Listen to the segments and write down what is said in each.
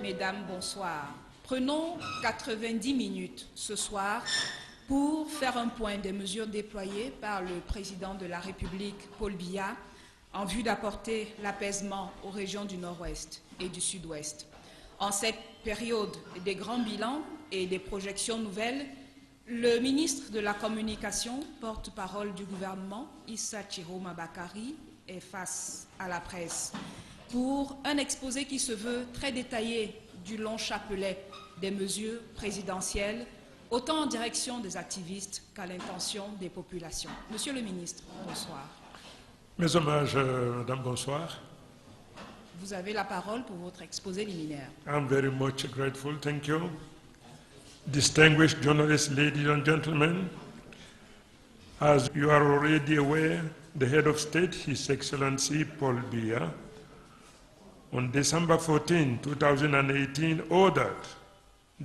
mesdames, bonsoir. Prenons 90 minutes ce soir pour faire un point des mesures déployées par le président de la République, Paul Biya, en vue d'apporter l'apaisement aux régions du Nord-Ouest et du Sud-Ouest. En cette période des grands bilans et des projections nouvelles, le ministre de la Communication, porte-parole du gouvernement, Issa Chiroma Bakari, est face à la presse pour un exposé qui se veut très détaillé du long chapelet des mesures présidentielles, autant en direction des activistes qu'à l'intention des populations. Monsieur le ministre, bonsoir. Mes hommages, madame, bonsoir. Vous avez la parole pour votre exposé liminaire. I'm very much grateful, thank you. Distinguished journalists, ladies and gentlemen, as you are already aware, the head of state, His Excellency Paul Biya, on December 14, 2018, ordered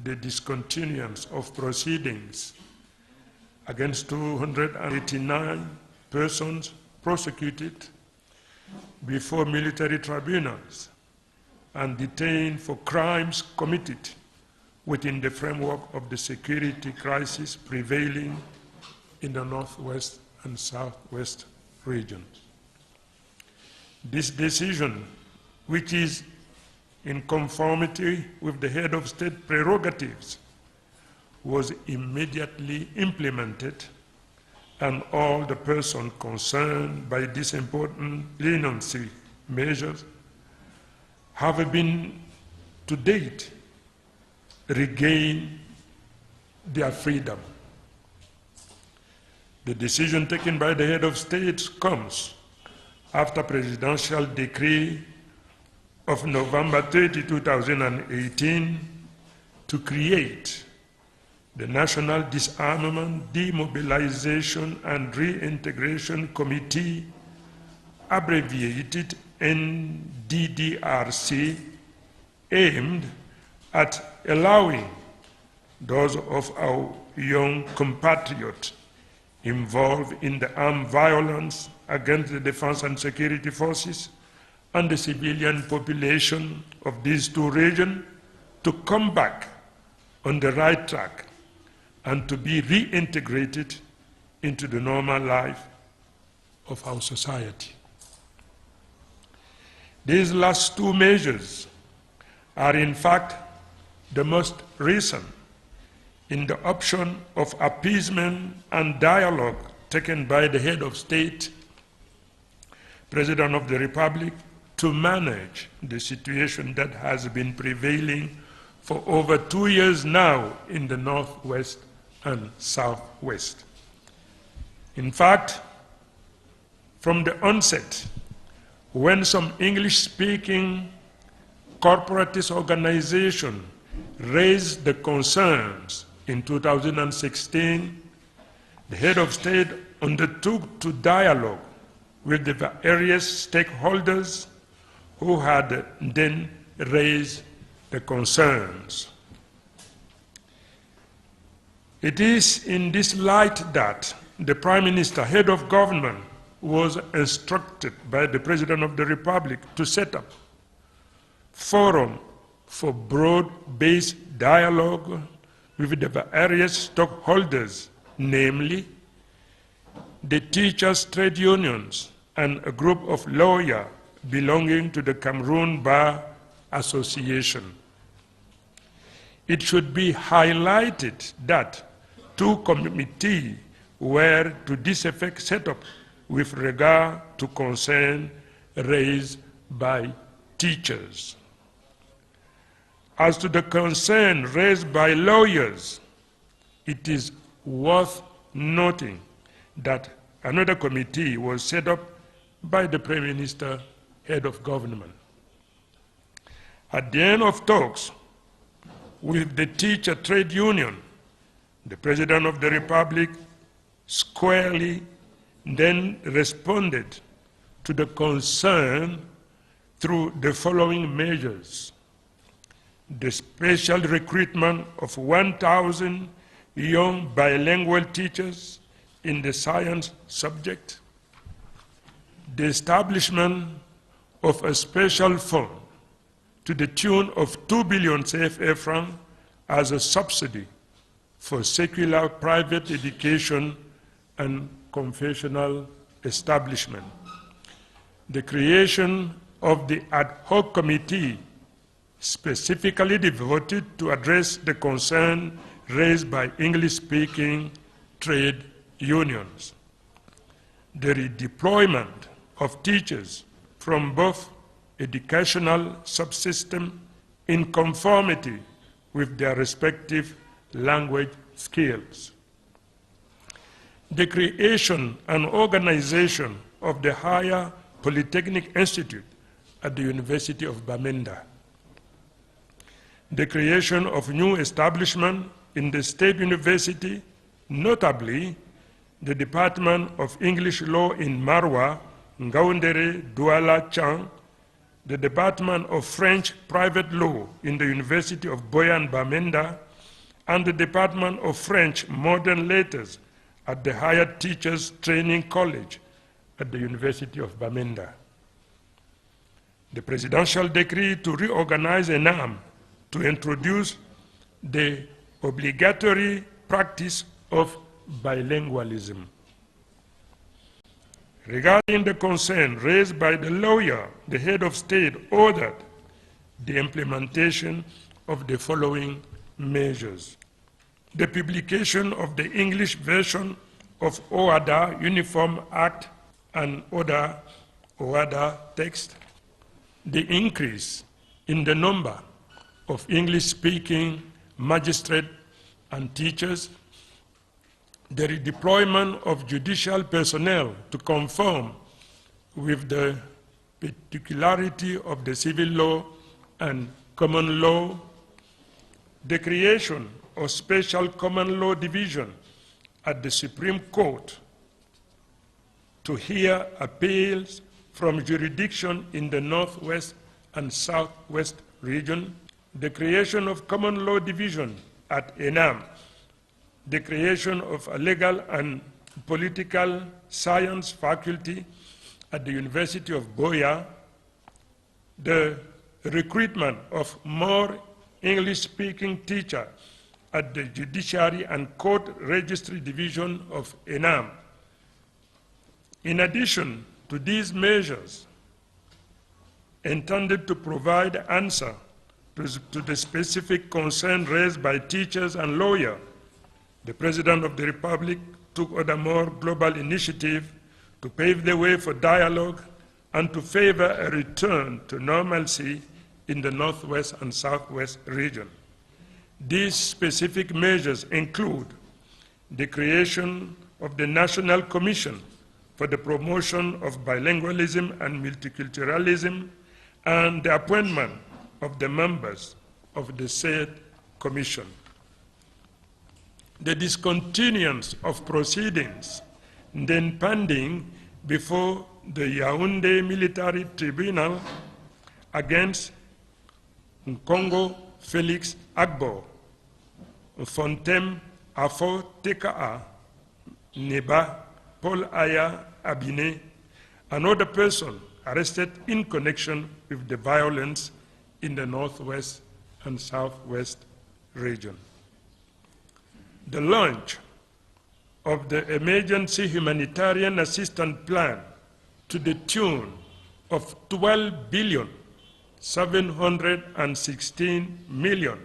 the discontinuance of proceedings against 289 persons prosecuted before military tribunals and detained for crimes committed within the framework of the security crisis prevailing in the Northwest and Southwest regions. This decision, which is in conformity with the head of state prerogatives, was immediately implemented, and all the persons concerned by these important leniency measures have been, to date, regained their freedom. The decision taken by the head of state comes after presidential decree of November 30, 2018 to create the National Disarmament, Demobilization and Reintegration Committee, abbreviated NDDRC, aimed at allowing those of our young compatriots involved in the armed violence against the defense and security forces and the civilian population of these two regions to come back on the right track and to be reintegrated into the normal life of our society. These last two measures are in fact the most recent in the option of appeasement and dialogue taken by the head of state, President of the Republic, to manage the situation that has been prevailing for over 2 years now in the Northwest and Southwest. In fact, from the onset, when some English-speaking corporatist organization raised the concerns in 2016, the head of state undertook to dialogue with the various stakeholders who had then raised the concerns. It is in this light that the Prime Minister, head of government, was instructed by the President of the Republic to set up forum for broad-based dialogue with the various stakeholders, namely the teachers' trade unions and a group of lawyers belonging to the Cameroon Bar Association. It should be highlighted that two committees were to this effect set up with regard to concern raised by teachers. As to the concern raised by lawyers, it is worth noting that another committee was set up by the Prime Minister, head of government. At the end of talks with the teacher trade union, the President of the Republic squarely then responded to the concern through the following measures: the special recruitment of 1,000 young bilingual teachers in the science subject, the establishment of a special fund to to the tune of 2 billion CFA francs as a subsidy for secular private education and confessional establishment. The creation of the ad hoc committee specifically devoted to address the concern raised by English-speaking trade unions. The redeployment of teachers from both educational subsystems in conformity with their respective language skills. The creation and organization of the Higher Polytechnic Institute at the University of Bamenda. The creation of new establishments in the State University, notably the Department of English Law in Marwa, Ngaoundéré, Douala, Chang, the Department of French Private Law in the University of Boyan, Bamenda, and the Department of French Modern Letters at the Higher Teachers Training College at the University of Bamenda. The presidential decree to reorganize ENAM to introduce the obligatory practice of bilingualism. Regarding the concern raised by the lawyer, the head of state ordered the implementation of the following measures. The publication of the English version of OHADA Uniform Act and other OHADA text, the increase in the number of English-speaking magistrates and teachers, the redeployment of judicial personnel to conform with the particularity of the civil law and common law, the creation of special common law division at the Supreme Court to hear appeals from jurisdiction in the Northwest and Southwest region, the creation of common law division at ENAM, the creation of a legal and political science faculty at the University of Boya, the recruitment of more English-speaking teachers at the Judiciary and Court Registry Division of ENAM. In addition to these measures intended to provide answer to the specific concern raised by teachers and lawyers, the President of the Republic took other more global initiatives to pave the way for dialogue and to favor a return to normalcy in the Northwest and Southwest region. These specific measures include the creation of the National Commission for the Promotion of Bilingualism and Multiculturalism and the appointment of the members of the said commission. The discontinuance of proceedings then pending before the Yaoundé Military Tribunal against Nkongo Felix Agbo, Fontem Afo Teka, Neba Paul Aya Abine, another person arrested in connection with the violence in the Northwest and Southwest region. The launch of the Emergency Humanitarian Assistance Plan to the tune of 12,716 million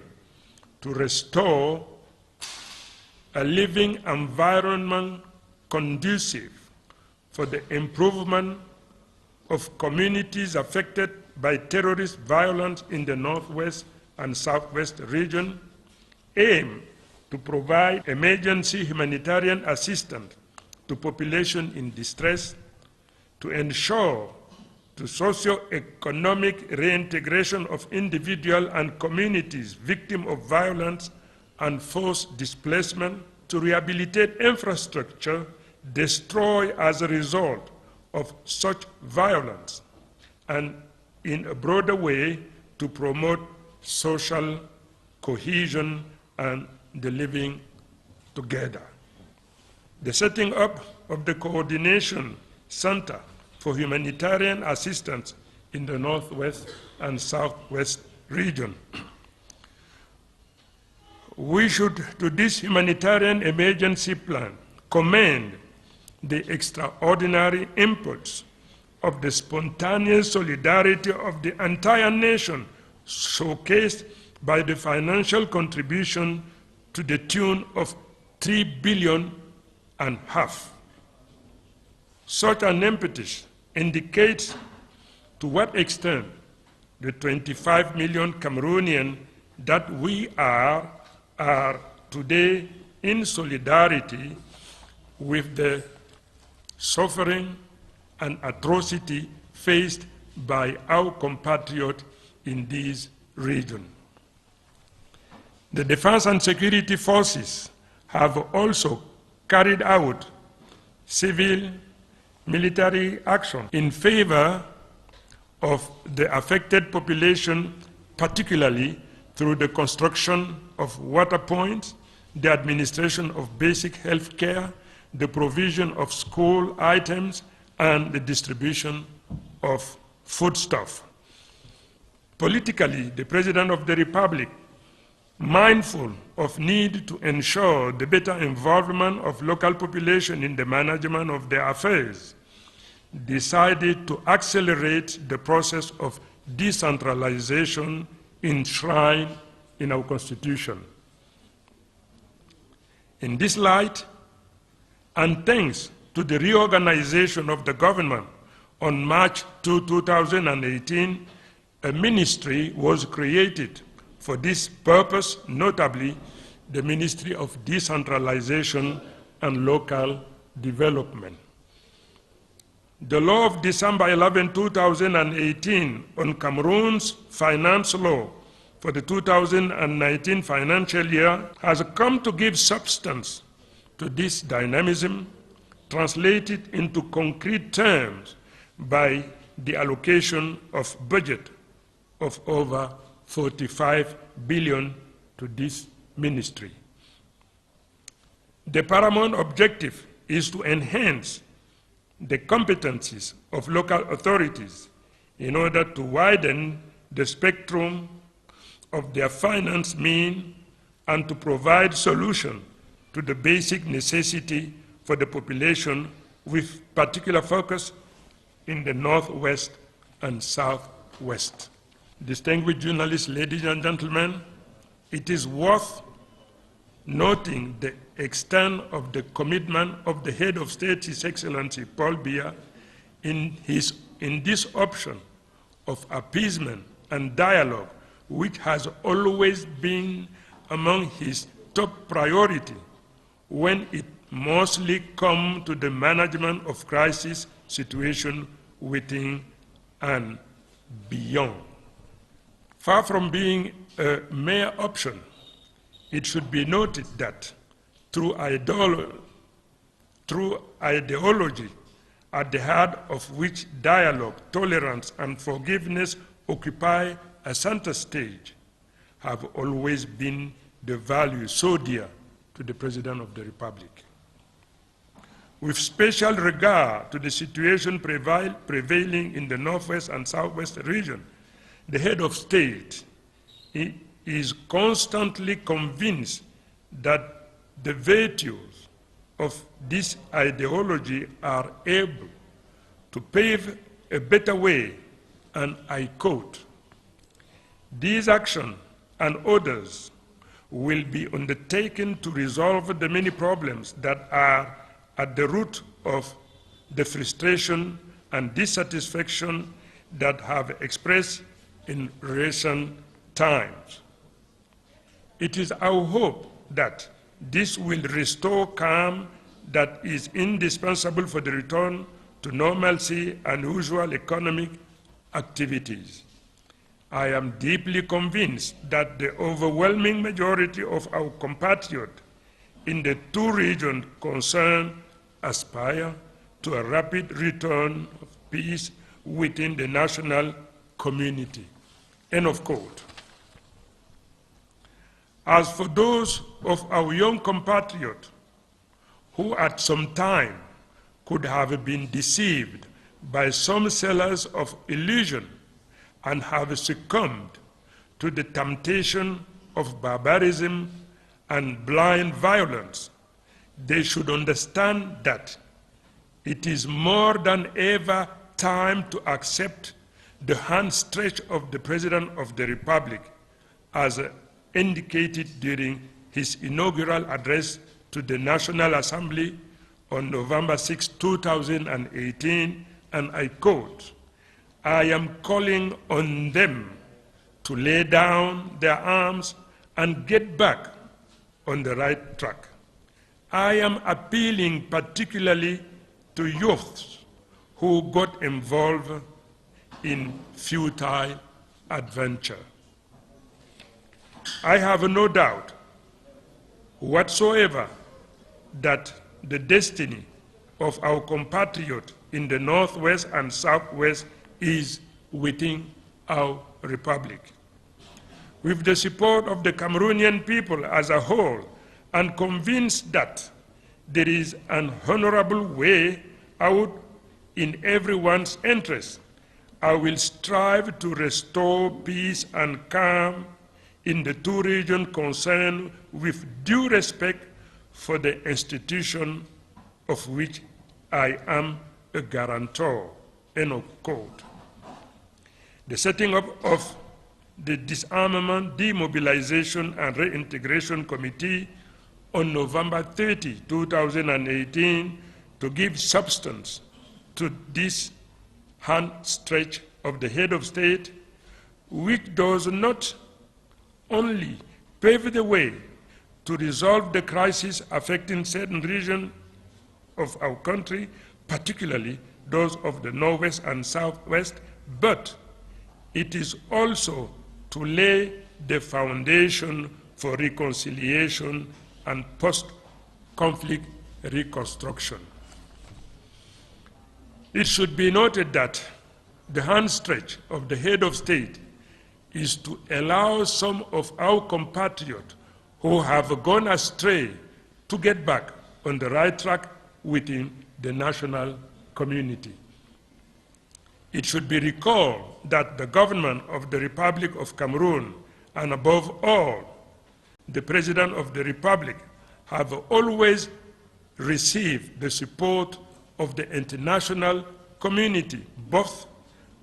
to restore a living environment conducive for the improvement of communities affected by terrorist violence in the Northwest and Southwest region, aim to provide emergency humanitarian assistance to population in distress, to ensure the socio-economic reintegration of individuals and communities victims of violence and forced displacement, to rehabilitate infrastructure destroyed as a result of such violence, and in a broader way to promote social cohesion and the living together. The setting up of the Coordination Center for Humanitarian Assistance in the Northwest and Southwest region. We should, to this humanitarian emergency plan, commend the extraordinary inputs of the spontaneous solidarity of the entire nation, showcased by the financial contribution to the tune of $3.5 billion. Such an impetus indicates to what extent the 25 million Cameroonians that we are today in solidarity with the suffering and atrocity faced by our compatriots in this region. The defense and security forces have also carried out civil military action in favor of the affected population, particularly through the construction of water points, the administration of basic health care, the provision of school items, and the distribution of foodstuff. Politically, the President of the Republic, mindful of need to ensure the better involvement of local population in the management of their affairs, decided to accelerate the process of decentralization enshrined in our Constitution. In this light, and thanks to the reorganization of the government on March 2, 2018, a ministry was created for this purpose, notably the Ministry of Decentralization and Local Development. The law of December 11, 2018 on Cameroon's finance law for the 2019 financial year has come to give substance to this dynamism, translated into concrete terms by the allocation of budget of over 45 billion to this ministry. The paramount objective is to enhance the competencies of local authorities in order to widen the spectrum of their finance means and to provide solutions to the basic necessity for the population, with particular focus in the Northwest and Southwest. Distinguished journalists, ladies and gentlemen, it is worth noting the extent of the commitment of the head of state, His Excellency Paul Biya, in this option of appeasement and dialogue, which has always been among his top priority when it mostly comes to the management of crisis situation within and beyond. Far from being a mere option, it should be noted that through ideology at the heart of which dialogue, tolerance, and forgiveness occupy a center stage, have always been the values so dear to the President of the Republic. With special regard to the situation prevailing in the Northwest and Southwest region, the head of state is constantly convinced that the virtues of this ideology are able to pave a better way, and I quote, "These actions and others will be undertaken to resolve the many problems that are at the root of the frustration and dissatisfaction that have expressed in recent times. It is our hope that this will restore calm that is indispensable for the return to normalcy and usual economic activities. I am deeply convinced that the overwhelming majority of our compatriots in the two regions concerned aspire to a rapid return of peace within the national community." End of quote. As for those of our young compatriots who at some time could have been deceived by some sellers of illusion and have succumbed to the temptation of barbarism and blind violence, they should understand that it is more than ever time to accept the hand stretch of the President of the Republic, as indicated during his inaugural address to the National Assembly on November 6, 2018, and I quote, "I am calling on them to lay down their arms and get back on the right track. I am appealing particularly to youths who got involved in futile adventure. I have no doubt whatsoever that the destiny of our compatriot in the Northwest and Southwest is within our republic. With the support of the Cameroonian people as a whole, and convinced that there is an honorable way out in everyone's interest, I will strive to restore peace and calm in the two regions concerned with due respect for the institution of which I am a guarantor." End of quote. The setting up of the Disarmament, Demobilization and Reintegration Committee on November 30, 2018, to give substance to this hand stretch of the head of state, which does not only pave the way to resolve the crisis affecting certain regions of our country, particularly those of the Northwest and Southwest, but it is also to lay the foundation for reconciliation and post-conflict reconstruction. It should be noted that the hand stretch of the head of state is to allow some of our compatriots who have gone astray to get back on the right track within the national community. It should be recalled that the government of the Republic of Cameroon, and above all, the President of the Republic, have always received the support of the international community, both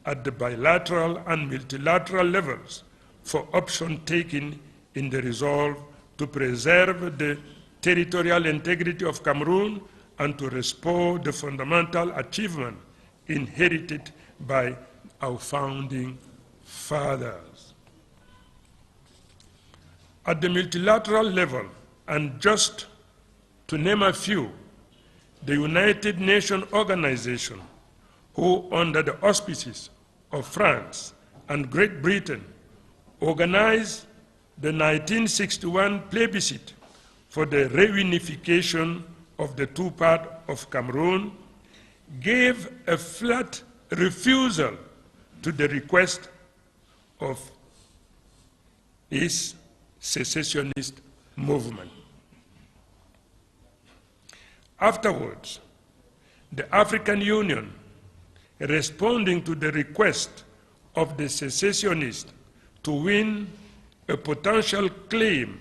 at the bilateral and multilateral levels, for option taken in the resolve to preserve the territorial integrity of Cameroon and to restore the fundamental achievement inherited by our founding fathers. At the multilateral level, and just to name a few, the United Nations Organization, who under the auspices of France and Great Britain organized the 1961 plebiscite for the reunification of the two parts of Cameroon, gave a flat refusal to the request of its secessionist movement. Afterwards, the African Union, responding to the request of the secessionists to win a potential claim,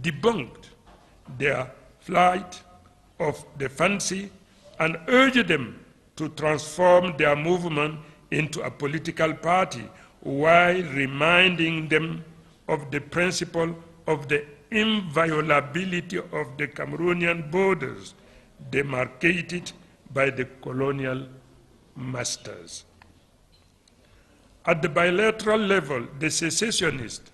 debunked their flight of the fancy and urged them to transform their movement into a political party, while reminding them of the principle of the inviolability of the Cameroonian borders demarcated by the colonial masters. At the bilateral level, the secessionists,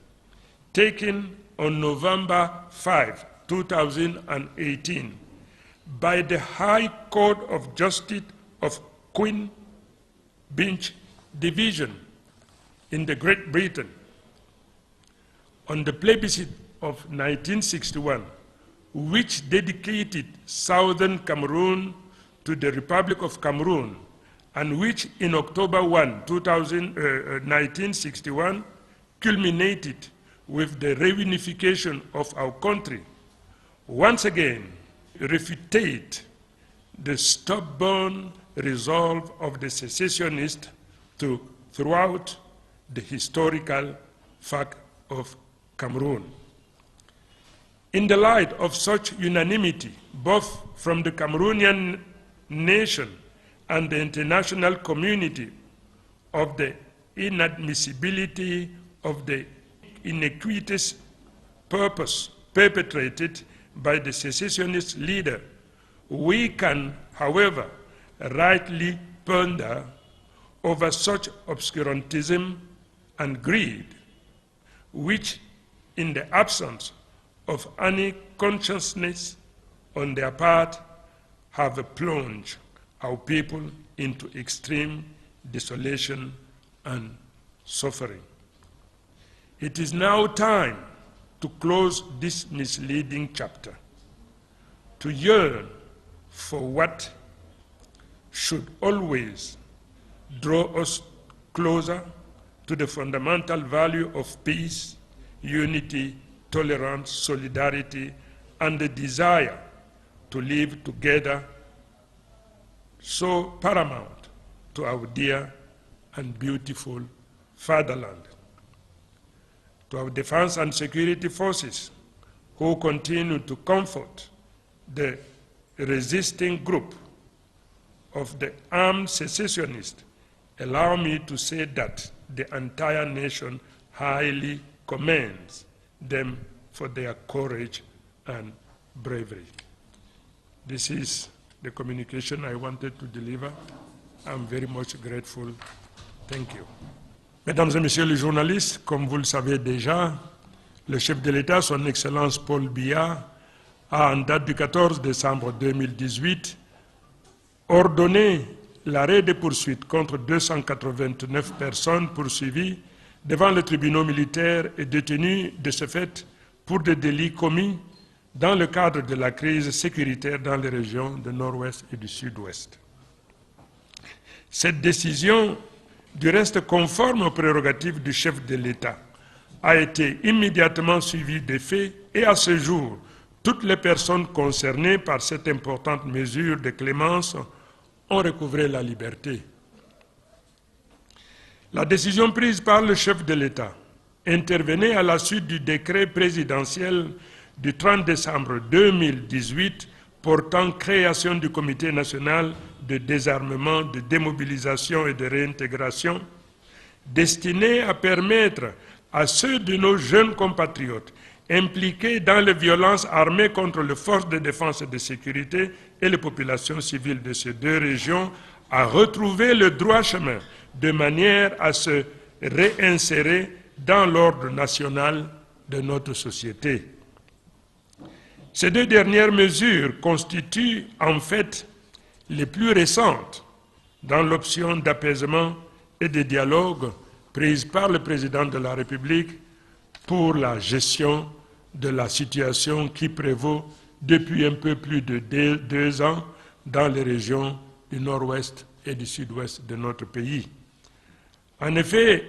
taken on November 5, 2018, by the High Court of Justice of Queen Bench Division in the Great Britain, on the plebiscite of 1961, which dedicated southern Cameroon to the Republic of Cameroon, and which in October 1, 1961, culminated with the reunification of our country, once again refuted the stubborn resolve of the secessionists to thwart the historical FAC of Cameroon. In the light of such unanimity, both from the Cameroonian nation and the international community, of the inadmissibility of the iniquitous purpose perpetrated by the secessionist leader, we can, however, rightly ponder over such obscurantism and greed, which, in the absence of any consciousness on their part, have plunged our people into extreme desolation and suffering. It is now time to close this misleading chapter, to yearn for what should always draw us closer to the fundamental value of peace, unity, tolerance, solidarity, and the desire to live together, so paramount to our dear and beautiful fatherland. To our defense and security forces, who continue to comfort the resisting group of the armed secessionists, allow me to say that the entire nation highly commends them for their courage and bravery. This is the communication I wanted to deliver. I'm very much grateful. Thank you. Mesdames et messieurs les journalistes, comme vous le savez déjà, le chef de l'État, son Excellence Paul Biya, a, en date du 14 décembre 2018, ordonné l'arrêt des poursuites contre 289 personnes poursuivies devant les tribunaux militaires et détenues de ce fait pour des délits commis dans le cadre de la crise sécuritaire dans les régions du Nord-Ouest et du Sud-Ouest. Cette décision, du reste conforme aux prérogatives du chef de l'État, a été immédiatement suivie des faits et à ce jour, toutes les personnes concernées par cette importante mesure de clémence ont recouvré la liberté. La décision prise par le chef de l'État intervenait à la suite du décret présidentiel du 30 décembre 2018 portant création du Comité national de désarmement, de démobilisation et de réintégration, destiné à permettre à ceux de nos jeunes compatriotes impliqués dans les violences armées contre les forces de défense et de sécurité et les populations civiles de ces deux régions à retrouver le droit chemin de manière à se réinsérer dans l'ordre national de notre société. Ces deux dernières mesures constituent en fait les plus récentes dans l'option d'apaisement et de dialogue prise par le président de la République pour la gestion de la situation qui prévaut depuis un peu plus de 2 ans dans les régions du Nord-Ouest et du Sud-Ouest de notre pays. En effet,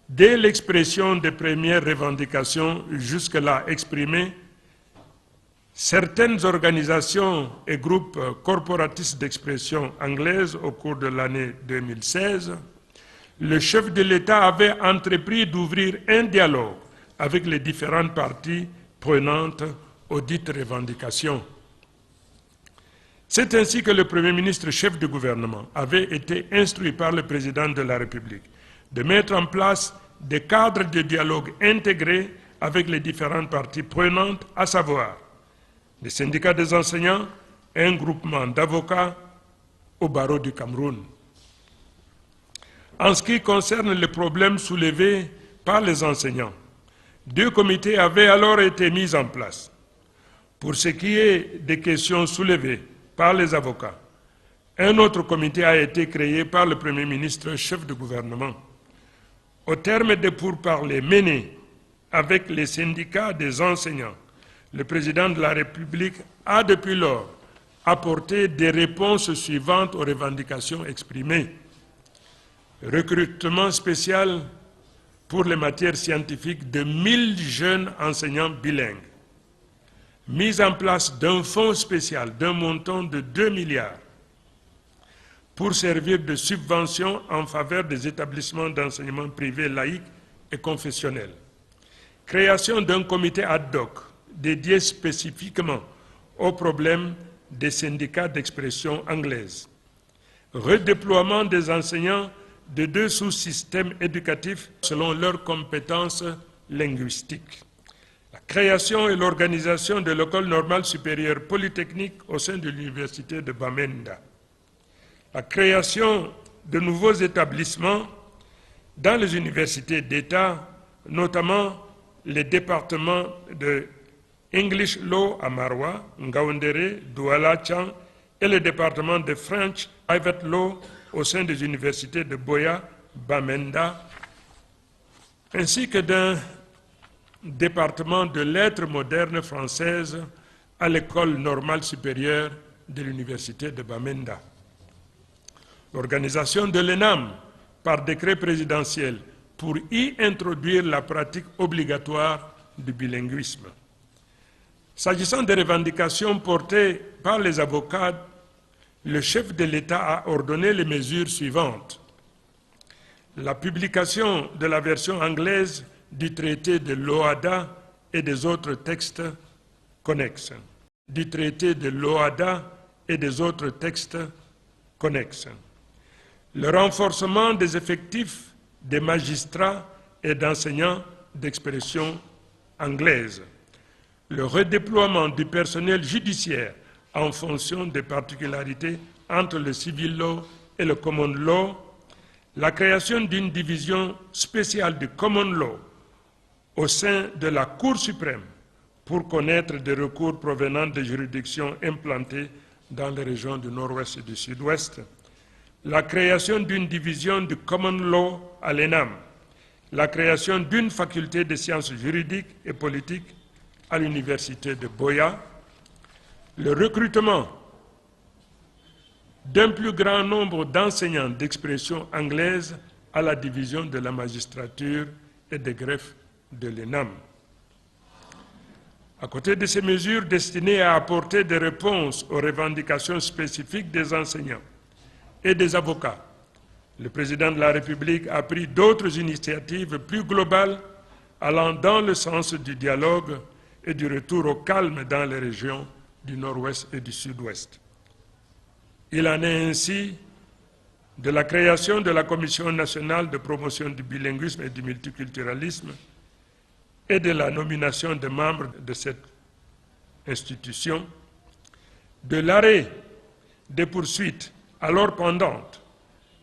dès l'expression des premières revendications jusque-là exprimées, certaines organisations et groupes corporatistes d'expression anglaise au cours de l'année 2016, le chef de l'État avait entrepris d'ouvrir un dialogue avec les différentes parties prenantes aux dites revendications. C'est ainsi que le Premier ministre chef du gouvernement avait été instruit par le président de la République de mettre en place des cadres de dialogue intégrés avec les différentes parties prenantes, à savoir les syndicats des enseignants et un groupement d'avocats au barreau du Cameroun. En ce qui concerne les problèmes soulevés par les enseignants, 2 comités avaient alors été mis en place. Pour ce qui est des questions soulevées par les avocats, un autre comité a été créé par le Premier ministre chef du gouvernement. Au terme des pourparlers menés avec les syndicats des enseignants, le président de la République a depuis lors apporté des réponses suivantes aux revendications exprimées. Recrutement spécial pour les matières scientifiques de 1000 jeunes enseignants bilingues. Mise en place d'un fonds spécial d'un montant de 2 milliards pour servir de subvention en faveur des établissements d'enseignement privés laïques et confessionnelle. Création d'un comité ad hoc dédié spécifiquement aux problèmes des syndicats d'expression anglaise. Redéploiement des enseignants de 2 sous-systèmes éducatifs selon leurs compétences linguistiques. La création et l'organisation de l'École normale supérieure polytechnique au sein de l'Université de Bamenda. La création de nouveaux établissements dans les universités d'État, notamment les départements de English Law à Marwa, Ngaoundéré, Douala, Tchang, et le département de French Private Law au sein des universités de Boya, Bamenda, ainsi que d'un département de lettres modernes françaises à l'École normale supérieure de l'Université de Bamenda. L'organisation de l'ENAM par décret présidentiel pour y introduire la pratique obligatoire du bilinguisme. S'agissant des revendications portées par les avocats, le chef de l'État a ordonné les mesures suivantes. La publication de la version anglaise du traité de l'OHADA et des autres textes connexes. Du traité de l'OHADA et des autres textes connexes. Le renforcement des effectifs des magistrats et d'enseignants d'expression anglaise. Le redéploiement du personnel judiciaire en fonction des particularités entre le civil law et le common law, la création d'une division spéciale du common law au sein de la Cour suprême pour connaître des recours provenant des juridictions implantées dans les régions du Nord-Ouest et du Sud-Ouest, la création d'une division du common law à l'ENAM, la création d'une faculté de sciences juridiques et politiques à l'université de Boya, le recrutement d'un plus grand nombre d'enseignants d'expression anglaise à la division de la magistrature et des greffes de l'ENAM. À côté de ces mesures destinées à apporter des réponses aux revendications spécifiques des enseignants et des avocats, le président de la République a pris d'autres initiatives plus globales allant dans le sens du dialogue et du retour au calme dans les régions du Nord-Ouest et du Sud-Ouest. Il en est ainsi de la création de la Commission nationale de promotion du bilinguisme et du multiculturalisme et de la nomination des membres de cette institution, de l'arrêt des poursuites alors pendantes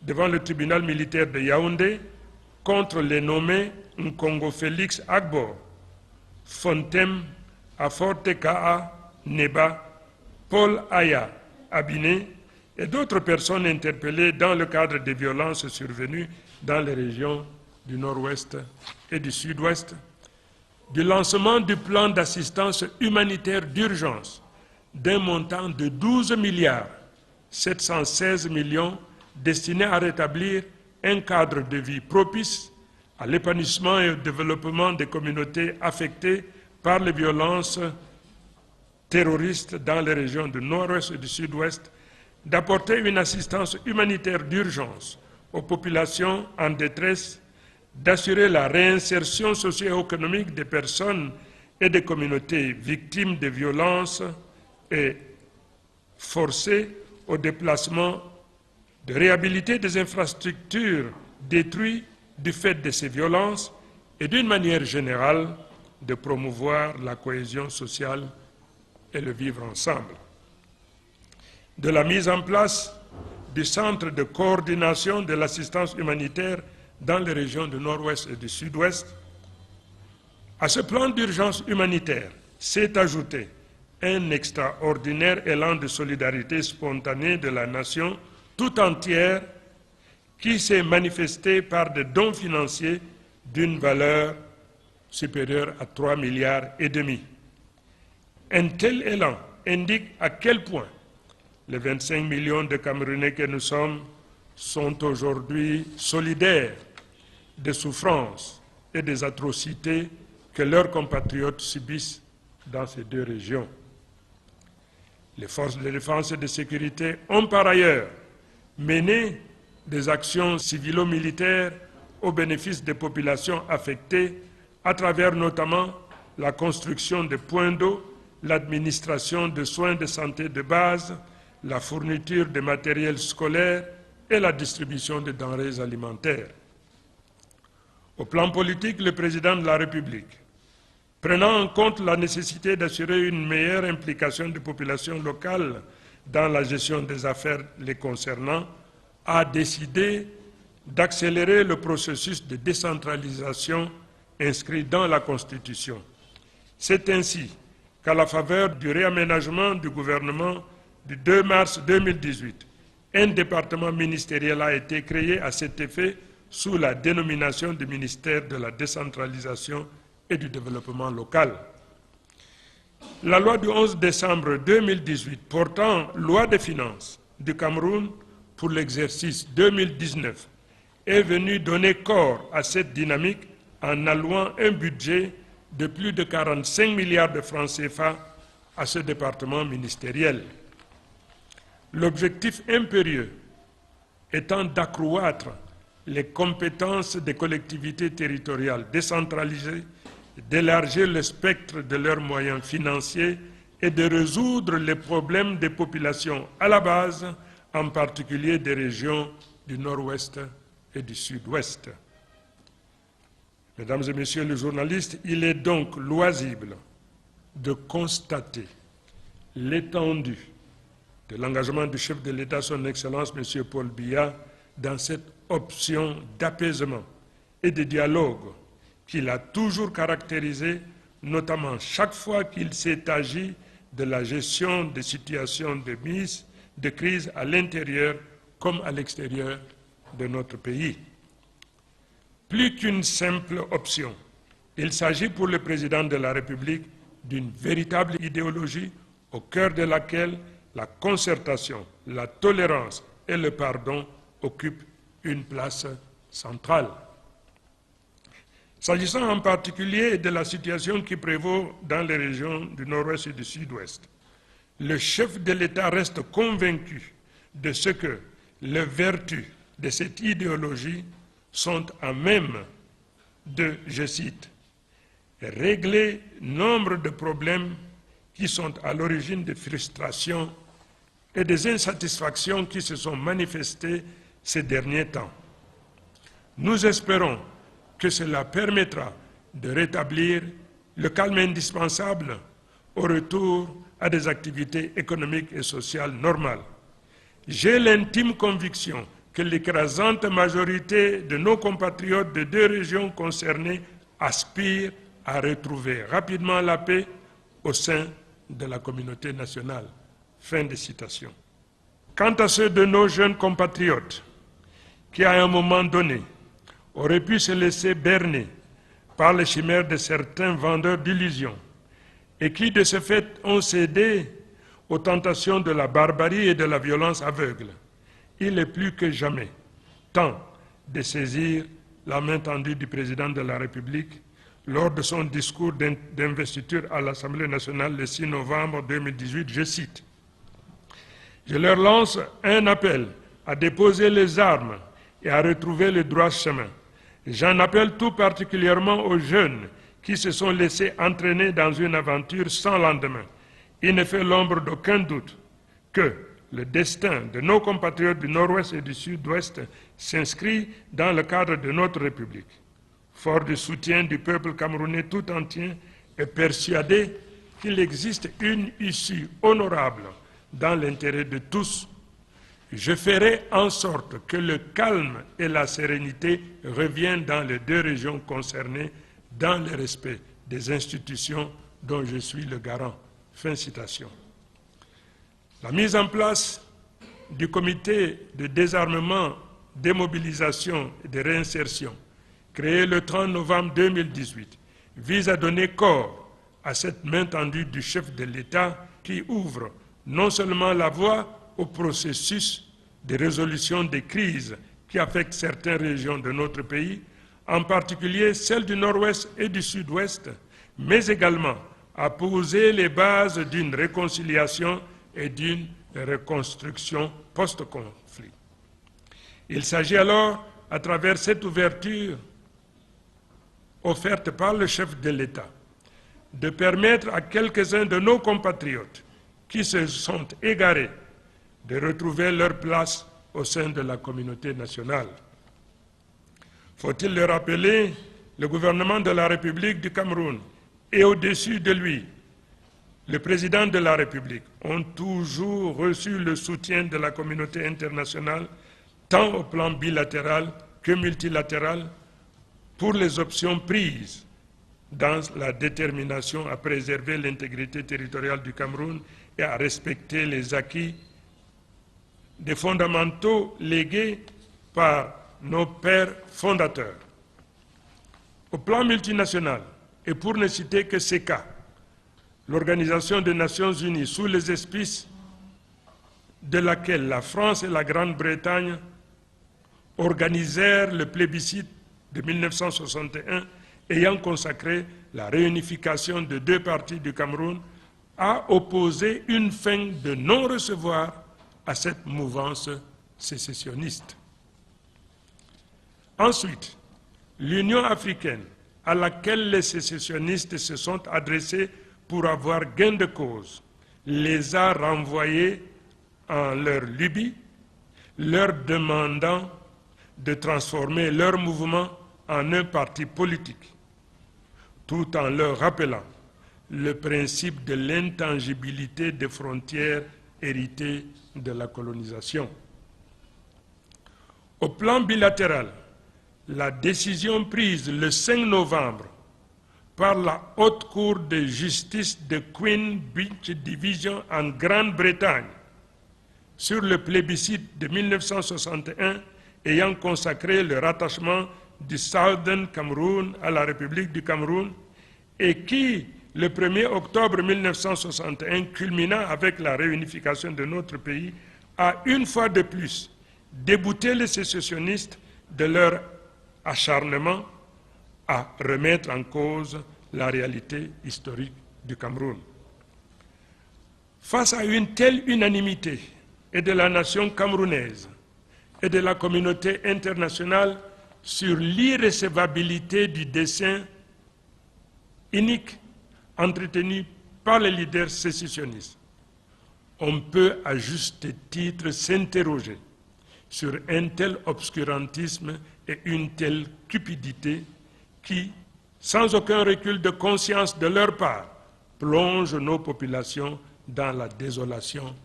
devant le tribunal militaire de Yaoundé contre les nommés Nkongo Félix Agbor, Fontem Aforte Kaa Neba, Paul Aya Abiné et d'autres personnes interpellées dans le cadre des violences survenues dans les régions du Nord-Ouest et du Sud-Ouest, du lancement du plan d'assistance humanitaire d'urgence d'un montant de 12 milliards 716 millions destiné à rétablir un cadre de vie propice à l'épanouissement et au développement des communautés affectées par les violences terroristes dans les régions du Nord-Ouest et du Sud-Ouest, d'apporter une assistance humanitaire d'urgence aux populations en détresse, d'assurer la réinsertion socio-économique des personnes et des communautés victimes de violences et forcées au déplacement, de réhabiliter des infrastructures détruites du fait de ces violences et d'une manière générale de promouvoir la cohésion sociale et le vivre ensemble. De la mise en place du centre de coordination de l'assistance humanitaire dans les régions du Nord-Ouest et du Sud-Ouest. À ce plan d'urgence humanitaire s'est ajouté un extraordinaire élan de solidarité spontanée de la nation tout entière qui s'est manifesté par des dons financiers d'une valeur supérieure à 3,5 milliards. Un tel élan indique à quel point les 25 millions de Camerounais que nous sommes sont aujourd'hui solidaires des souffrances et des atrocités que leurs compatriotes subissent dans ces deux régions. Les forces de défense et de sécurité ont par ailleurs mené des actions civilo-militaires au bénéfice des populations affectées à travers notamment la construction de points d'eau, l'administration de soins de santé de base, la fourniture de matériel scolaire et la distribution de denrées alimentaires. Au plan politique, le président de la République, prenant en compte la nécessité d'assurer une meilleure implication des populations locales dans la gestion des affaires les concernant, a décidé d'accélérer le processus de décentralisation inscrit dans la Constitution. C'est ainsi qu'à la faveur du réaménagement du gouvernement du 2 mars 2018, un département ministériel a été créé à cet effet sous la dénomination du ministère de la décentralisation et du développement local. La loi du 11 décembre 2018 portant loi des finances du Cameroun pour l'exercice 2019 est venue donner corps à cette dynamique en allouant un budget de plus de 45 milliards de francs CFA à ce département ministériel. L'objectif impérieux étant d'accroître les compétences des collectivités territoriales décentralisées, d'élargir le spectre de leurs moyens financiers et de résoudre les problèmes des populations à la base, en particulier des régions du Nord-Ouest et du Sud-Ouest. Mesdames et messieurs les journalistes, il est donc loisible de constater l'étendue de l'engagement du chef de l'État, son Excellence M. Paul Biya, dans cette option d'apaisement et de dialogue qu'il a toujours caractérisé, notamment chaque fois qu'il s'est agi de la gestion des situations de mise de crise à l'intérieur comme à l'extérieur de notre pays. Plus qu'une simple option, il s'agit pour le président de la République d'une véritable idéologie au cœur de laquelle la concertation, la tolérance et le pardon occupent une place centrale. S'agissant en particulier de la situation qui prévaut dans les régions du Nord-Ouest et du Sud-Ouest, le chef de l'État reste convaincu de ce que les vertus de cette idéologie sont à même de, je cite, régler nombre de problèmes qui sont à l'origine des frustrations et des insatisfactions qui se sont manifestées ces derniers temps. Nous espérons que cela permettra de rétablir le calme indispensable au retour à des activités économiques et sociales normales. J'ai l'intime conviction que l'écrasante majorité de nos compatriotes de deux régions concernées aspirent à retrouver rapidement la paix au sein de la communauté nationale. Fin de citation. Quant à ceux de nos jeunes compatriotes qui, à un moment donné, auraient pu se laisser berner par les chimères de certains vendeurs d'illusions et qui, de ce fait, ont cédé aux tentations de la barbarie et de la violence aveugle, il est plus que jamais temps de saisir la main tendue du président de la République lors de son discours d'investiture à l'Assemblée nationale le 6 novembre 2018, je cite, « Je leur lance un appel à déposer les armes et à retrouver le droit chemin. J'en appelle tout particulièrement aux jeunes qui se sont laissés entraîner dans une aventure sans lendemain. Il ne fait l'ombre d'aucun doute que le destin de nos compatriotes du Nord-Ouest et du Sud-Ouest s'inscrit dans le cadre de notre République. Fort du soutien du peuple camerounais tout entier et persuadé qu'il existe une issue honorable dans l'intérêt de tous, je ferai en sorte que le calme et la sérénité reviennent dans les deux régions concernées dans le respect des institutions dont je suis le garant. » Fin citation. La mise en place du comité de désarmement, démobilisation et de réinsertion, créé le 30 novembre 2018, vise à donner corps à cette main tendue du chef de l'État qui ouvre non seulement la voie au processus de résolution des crises qui affectent certaines régions de notre pays, en particulier celles du Nord-Ouest et du Sud-Ouest, mais également à poser les bases d'une réconciliation et d'une reconstruction post-conflit. Il s'agit alors, à travers cette ouverture offerte par le chef de l'État, de permettre à quelques-uns de nos compatriotes qui se sont égarés de retrouver leur place au sein de la communauté nationale. Faut-il le rappeler, le gouvernement de la République du Cameroun et au-dessus de lui, le président de la République ont toujours reçu le soutien de la communauté internationale, tant au plan bilatéral que multilatéral, pour les options prises dans la détermination à préserver l'intégrité territoriale du Cameroun et à respecter les acquis des fondamentaux légués par nos pères fondateurs. Au plan multinational, et pour ne citer que ces cas, l'Organisation des Nations Unies, sous les auspices de laquelle la France et la Grande-Bretagne organisèrent le plébiscite de 1961 ayant consacré la réunification de deux parties du Cameroun, a opposé une fin de non-recevoir à cette mouvance sécessionniste. Ensuite, l'Union africaine, à laquelle les sécessionnistes se sont adressés pour avoir gain de cause, les a renvoyés en leur lubie, leur demandant de transformer leur mouvement en un parti politique, tout en leur rappelant le principe de l'intangibilité des frontières héritées de la colonisation. Au plan bilatéral, la décision prise le 5 novembre par la Haute Cour de justice de Queen Beach Division en Grande-Bretagne sur le plébiscite de 1961 ayant consacré le rattachement du Southern Cameroun à la République du Cameroun et qui, le 1er octobre 1961, culmina avec la réunification de notre pays, a une fois de plus débouté les sécessionnistes de leur acharnement à remettre en cause la réalité historique du Cameroun. Face à une telle unanimité et de la nation camerounaise et de la communauté internationale sur l'irrécevabilité du dessein unique entretenu par les leaders sécessionnistes, on peut à juste titre s'interroger sur un tel obscurantisme et une telle cupidité qui, sans aucun recul de conscience de leur part, plongent nos populations dans la désolation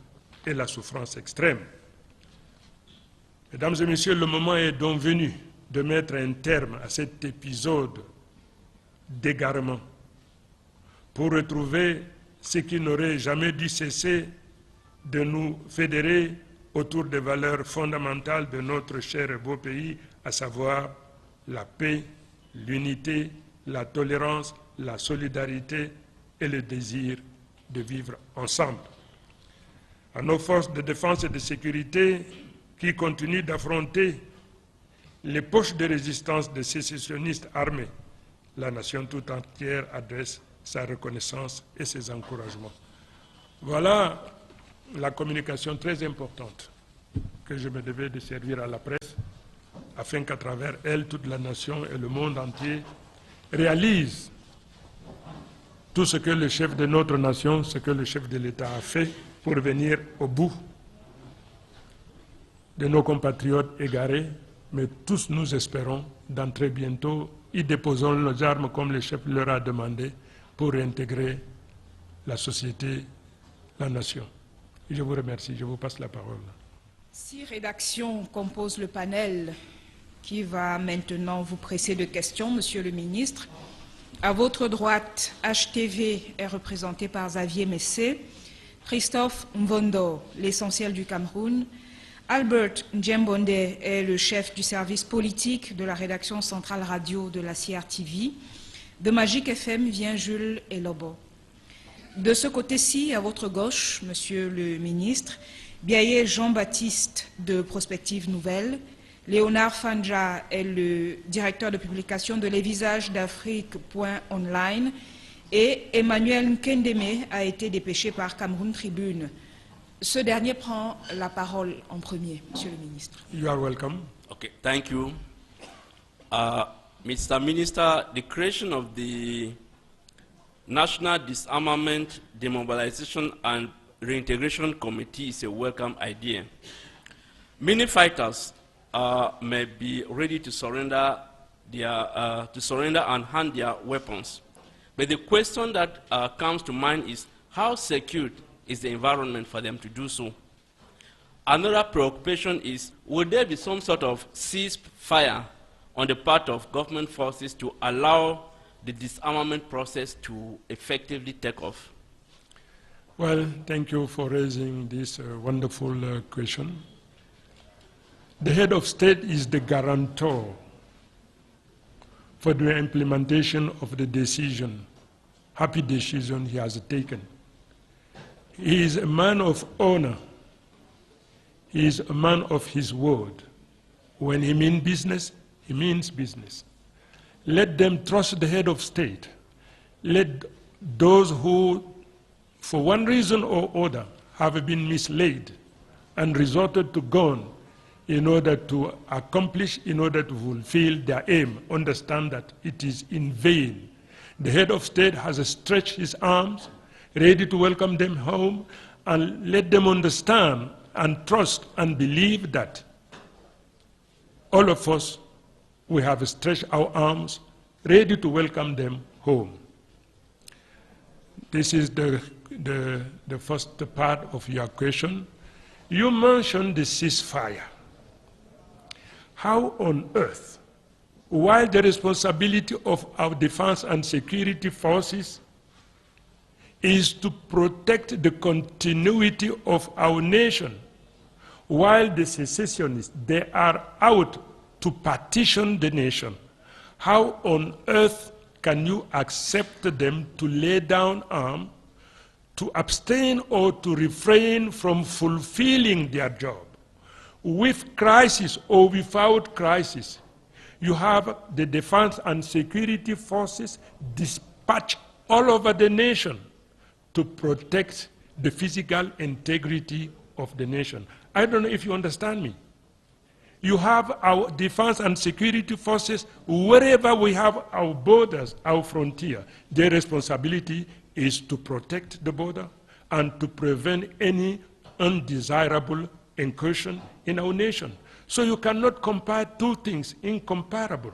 et la souffrance extrême. Mesdames et messieurs, le moment est donc venu de mettre un terme à cet épisode d'égarement pour retrouver ce qui n'aurait jamais dû cesser de nous fédérer autour des valeurs fondamentales de notre cher et beau pays, à savoir la paix, l'unité, la tolérance, la solidarité et le désir de vivre ensemble. À nos forces de défense et de sécurité qui continuent d'affronter les poches de résistance des sécessionnistes armés, la nation tout entière adresse sa reconnaissance et ses encouragements. Voilà la communication très importante que je me devais de servir à la presse, afin qu'à travers elle, toute la nation et le monde entier réalisent tout ce que le chef de notre nation, ce que le chef de l'État a fait pour venir au bout de nos compatriotes égarés, mais tous nous espérons d'entrer bientôt, y déposons nos armes comme le chef leur a demandé pour réintégrer la société, la nation. Je vous remercie, je vous passe la parole. 6 rédactions composent le panel qui va maintenant vous presser de questions, Monsieur le ministre. À votre droite, HTV est représenté par Xavier Messé, Christophe Mvondo, l'essentiel du Cameroun, Albert Ndjembonde est le chef du service politique de la rédaction centrale radio de la CRTV. De Magic FM vient Jules Elobo. De ce côté-ci, à votre gauche, Monsieur le ministre, Biaye Jean-Baptiste de Prospective Nouvelle, Léonard Fanja est le directeur de publication de Les Visages d'Afrique.online et Emmanuel Nkendeme a été dépêché par Cameroun Tribune. Ce dernier prend la parole en premier, Monsieur le ministre. You are welcome. Okay, thank you. Mr. Minister, the creation of the National Disarmament, Demobilization and Reintegration Committee is a welcome idea. Many fighters may be ready to surrender and hand their weapons. But the question that comes to mind is how secure is the environment for them to do so? Another preoccupation is, would there be some sort of ceasefire on the part of government forces to allow the disarmament process to effectively take off? Well, thank you for raising this wonderful question. The head of state is the guarantor for the implementation of the decision, happy decision he has taken. He is a man of honor. He is a man of his word. When he means business, he means business. Let them trust the head of state. Let those who, for one reason or other, have been misled and resorted to gun in order to accomplish, in order to fulfill their aim, understand that it is in vain. The head of state has stretched his arms, ready to welcome them home, and let them understand and trust and believe that all of us, we have stretched our arms, ready to welcome them home. This is the first part of your question. You mentioned the ceasefire. How on earth, while the responsibility of our defense and security forces is to protect the continuity of our nation, while the secessionists, they are out to partition the nation, how on earth can you accept them to lay down arms, to abstain or to refrain from fulfilling their job? With crisis or without crisis, you have the defense and security forces dispatched all over the nation to protect the physical integrity of the nation. I don't know if you understand me. You have our defense and security forces wherever we have our borders, our frontier. Their responsibility is to protect the border and to prevent any undesirable incursion in our nation. So you cannot compare two things incomparable.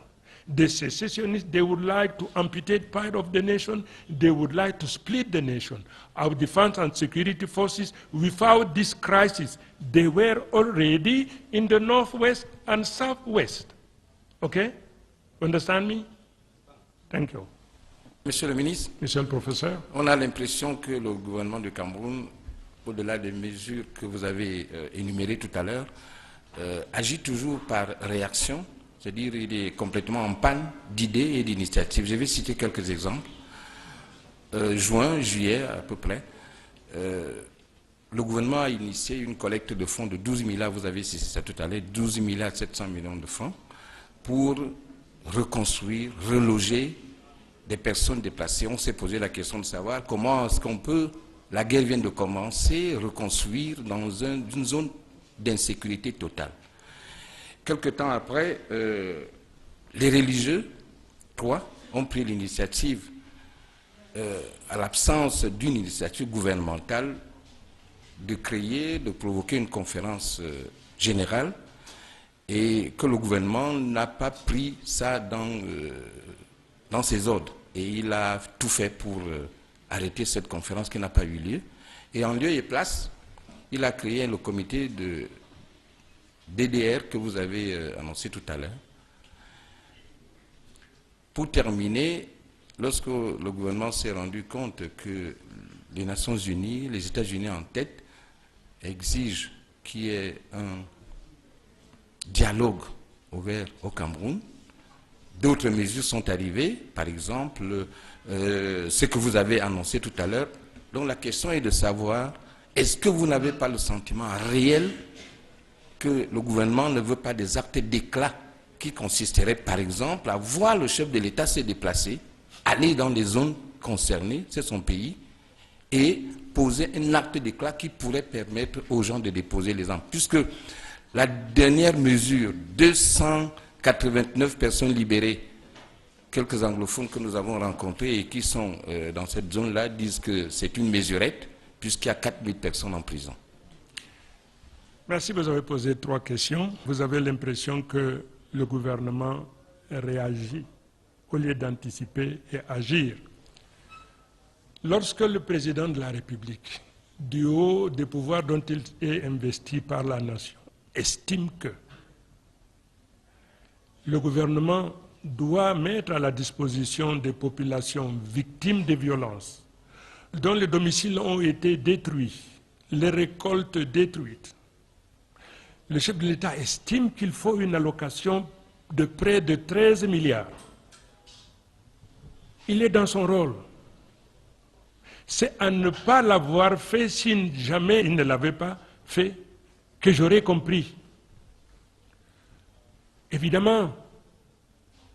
The secessionists, they would like to amputate part of the nation. They would like to split the nation. Our defense and security forces, without this crisis, they were already in the northwest and southwest. Okay? Understand me? Thank you. Monsieur le ministre, Monsieur le professeur, on a l'impression que le gouvernement du Cameroun, au-delà des mesures que vous avez énumérées tout à l'heure, agit toujours par réaction, c'est-à-dire il est complètement en panne d'idées et d'initiatives. Je vais citer quelques exemples. Juin, juillet à peu près, le gouvernement a initié une collecte de fonds de 12 milliards, vous avez cité ça tout à l'heure, 12 milliards 700 millions de francs pour reconstruire, reloger des personnes déplacées. On s'est posé la question de savoir comment est-ce qu'on peut, la guerre vient de commencer, reconstruire dans une zone d'insécurité totale. Quelque temps après, les religieux, ont pris l'initiative, à l'absence d'une initiative gouvernementale, de créer, de provoquer une conférence générale, et que le gouvernement n'a pas pris ça dans ses ordres. Et il a tout fait pour arrêter cette conférence qui n'a pas eu lieu. Et en lieu et place, il a créé le comité de DDR que vous avez annoncé tout à l'heure. Pour terminer, lorsque le gouvernement s'est rendu compte que les Nations Unies, les États-Unis en tête, exigent qu'il y ait un dialogue ouvert au Cameroun, d'autres mesures sont arrivées, par exemple, ce que vous avez annoncé tout à l'heure. Donc la question est de savoir, est-ce que vous n'avez pas le sentiment réel que le gouvernement ne veut pas des actes d'éclat qui consisteraient, par exemple, à voir le chef de l'État se déplacer, aller dans les zones concernées, c'est son pays, et poser un acte d'éclat qui pourrait permettre aux gens de déposer les armes. Puisque la dernière mesure, 280 89 personnes libérées. Quelques anglophones que nous avons rencontrés et qui sont dans cette zone-là disent que c'est une mesurette, puisqu'il y a 4000 personnes en prison. Merci, vous avez posé 3 questions. Vous avez l'impression que le gouvernement réagit au lieu d'anticiper et agir. Lorsque le président de la République, du haut des pouvoirs dont il est investi par la nation, estime que le gouvernement doit mettre à la disposition des populations victimes de violences, dont les domiciles ont été détruits, les récoltes détruites, le chef de l'État estime qu'il faut une allocation de près de 13 milliards. Il est dans son rôle. C'est à ne pas l'avoir fait, si jamais il ne l'avait pas fait, que j'aurais compris. Évidemment,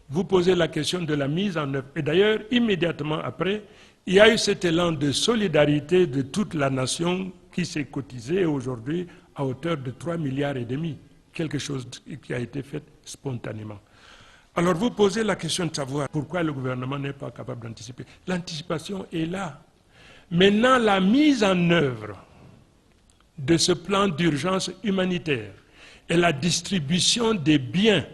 vous posez la question de la mise en œuvre. Et d'ailleurs, immédiatement après, il y a eu cet élan de solidarité de toute la nation qui s'est cotisée aujourd'hui à hauteur de 3,5 milliards, quelque chose qui a été fait spontanément. Alors vous posez la question de savoir pourquoi le gouvernement n'est pas capable d'anticiper. L'anticipation est là. Maintenant, la mise en œuvre de ce plan d'urgence humanitaire et la distribution des biens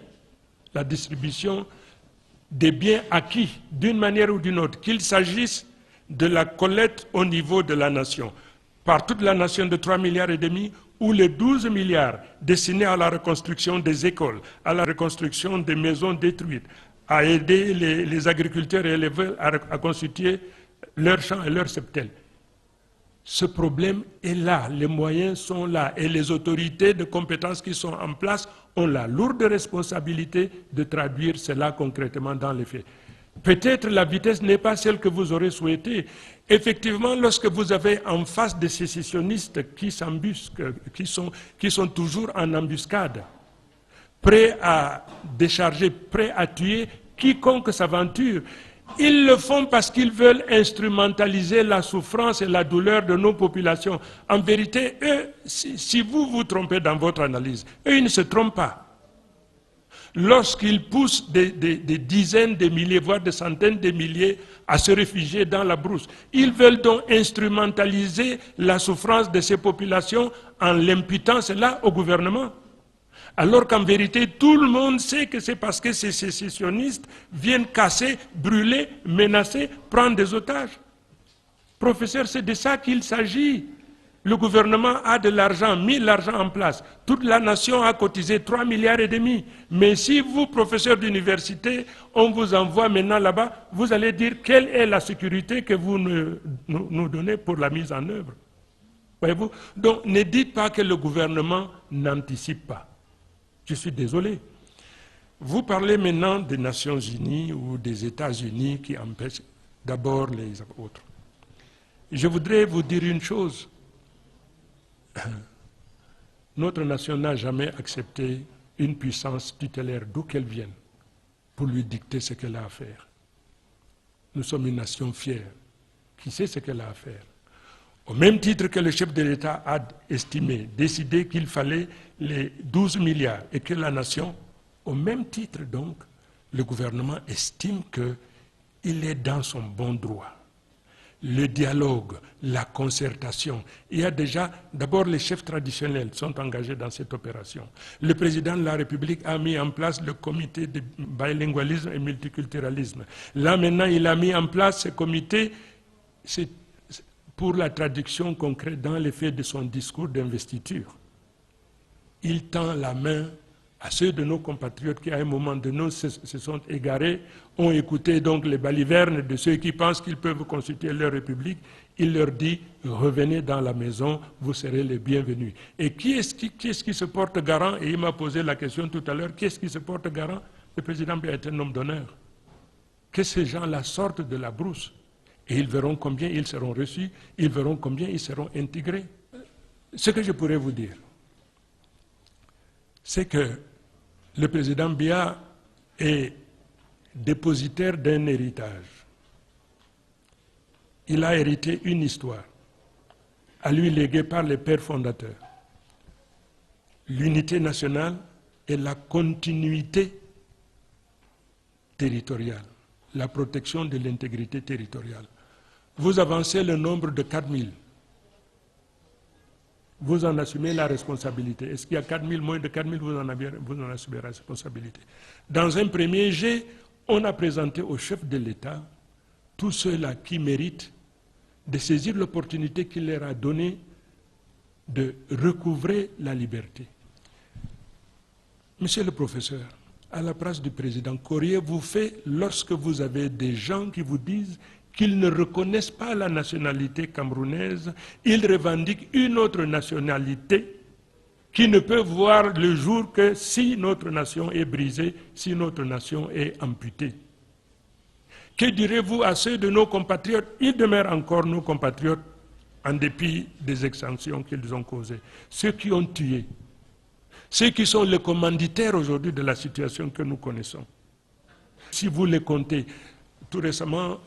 acquis d'une manière ou d'une autre, qu'il s'agisse de la collecte au niveau de la nation, par toute la nation de 3,5 milliards, ou les 12 milliards destinés à la reconstruction des écoles, à la reconstruction des maisons détruites, à aider les agriculteurs et éleveurs à constituer leurs champs et leurs septelles. Ce problème est là, les moyens sont là, et les autorités de compétences qui sont en place ont la lourde responsabilité de traduire cela concrètement dans les faits. Peut-être la vitesse n'est pas celle que vous aurez souhaitée. Effectivement, lorsque vous avez en face des sécessionnistes qui s'embusquent, qui sont toujours en embuscade, prêts à décharger, prêts à tuer quiconque s'aventure, ils le font parce qu'ils veulent instrumentaliser la souffrance et la douleur de nos populations. En vérité, eux, si vous vous trompez dans votre analyse, eux, ils ne se trompent pas. Lorsqu'ils poussent des dizaines de milliers, voire des centaines de milliers à se réfugier dans la brousse, ils veulent donc instrumentaliser la souffrance de ces populations en l'imputant cela au gouvernement. Alors qu'en vérité, tout le monde sait que c'est parce que ces sécessionnistes viennent casser, brûler, menacer, prendre des otages. Professeur, c'est de ça qu'il s'agit. Le gouvernement a de l'argent, mis l'argent en place. Toute la nation a cotisé 3,5 milliards. Mais si vous, professeur d'université, on vous envoie maintenant là-bas, vous allez dire quelle est la sécurité que vous nous donnez pour la mise en œuvre. Voyez-vous? Donc ne dites pas que le gouvernement n'anticipe pas. Je suis désolé. Vous parlez maintenant des Nations Unies ou des États-Unis qui empêchent d'abord les autres. Je voudrais vous dire une chose. Notre nation n'a jamais accepté une puissance tutélaire, d'où qu'elle vienne, pour lui dicter ce qu'elle a à faire. Nous sommes une nation fière, qui sait ce qu'elle a à faire. Au même titre que le chef de l'État a estimé, décidé qu'il fallait les 12 milliards et que la nation, au même titre donc, le gouvernement estime qu'il est dans son bon droit. Le dialogue, la concertation. Il y a déjà, d'abord les chefs traditionnels sont engagés dans cette opération. Le président de la République a mis en place le comité de bilingualisme et multiculturalisme. Là maintenant, il a mis en place ce comité pour la traduction concrète dans les faits de son discours d'investiture. Il tend la main à ceux de nos compatriotes qui, à un moment donné, se sont égarés, ont écouté donc les balivernes de ceux qui pensent qu'ils peuvent constituer leur république. Il leur dit, revenez dans la maison, vous serez les bienvenus. Et qui est-ce qui se porte garant? Et il m'a posé la question tout à l'heure, qui est-ce qui se porte garant? Le président est un homme d'honneur. Que ces gens-là sortent de la brousse. Et ils verront combien ils seront reçus, ils verront combien ils seront intégrés. Ce que je pourrais vous dire, c'est que le président Biya est dépositaire d'un héritage. Il a hérité une histoire, à lui léguée par les pères fondateurs. L'unité nationale et la continuité territoriale, la protection de l'intégrité territoriale. Vous avancez le nombre de 4000. Vous en assumez la responsabilité. Est-ce qu'il y a 4000, moins de 4000, vous en assumez la responsabilité. Dans un premier jet, on a présenté au chef de l'État tous ceux-là qui méritent de saisir l'opportunité qu'il leur a donnée de recouvrer la liberté. Monsieur le professeur, à la place du président, qu'auriez-vous fait lorsque vous avez des gens qui vous disent qu'ils ne reconnaissent pas la nationalité camerounaise, ils revendiquent une autre nationalité qui ne peut voir le jour que si notre nation est brisée, si notre nation est amputée? Que direz-vous à ceux de nos compatriotes? Ils demeurent encore nos compatriotes en dépit des extinctions qu'ils ont causées. Ceux qui ont tué, ceux qui sont les commanditaires aujourd'hui de la situation que nous connaissons. Si vous les comptez, tout récemment,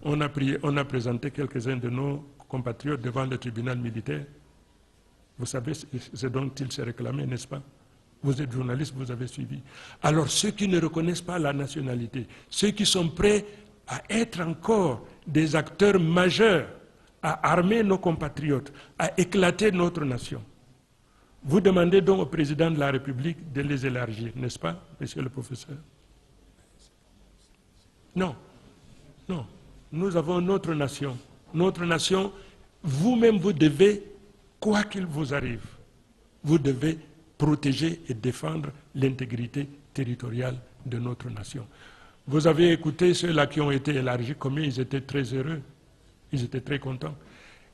on a présenté quelques-uns de nos compatriotes devant le tribunal militaire. Vous savez ce dont ils se réclamaient, n'est-ce pas? Vous êtes journaliste, vous avez suivi. Alors ceux qui ne reconnaissent pas la nationalité, ceux qui sont prêts à être encore des acteurs majeurs, à armer nos compatriotes, à éclater notre nation, vous demandez donc au président de la République de les élargir, n'est-ce pas, monsieur le professeur? Non, non. Nous avons notre nation. Notre nation, vous-même, vous devez, quoi qu'il vous arrive, vous devez protéger et défendre l'intégrité territoriale de notre nation. Vous avez écouté ceux-là qui ont été élargis, combien ils étaient très heureux, ils étaient très contents.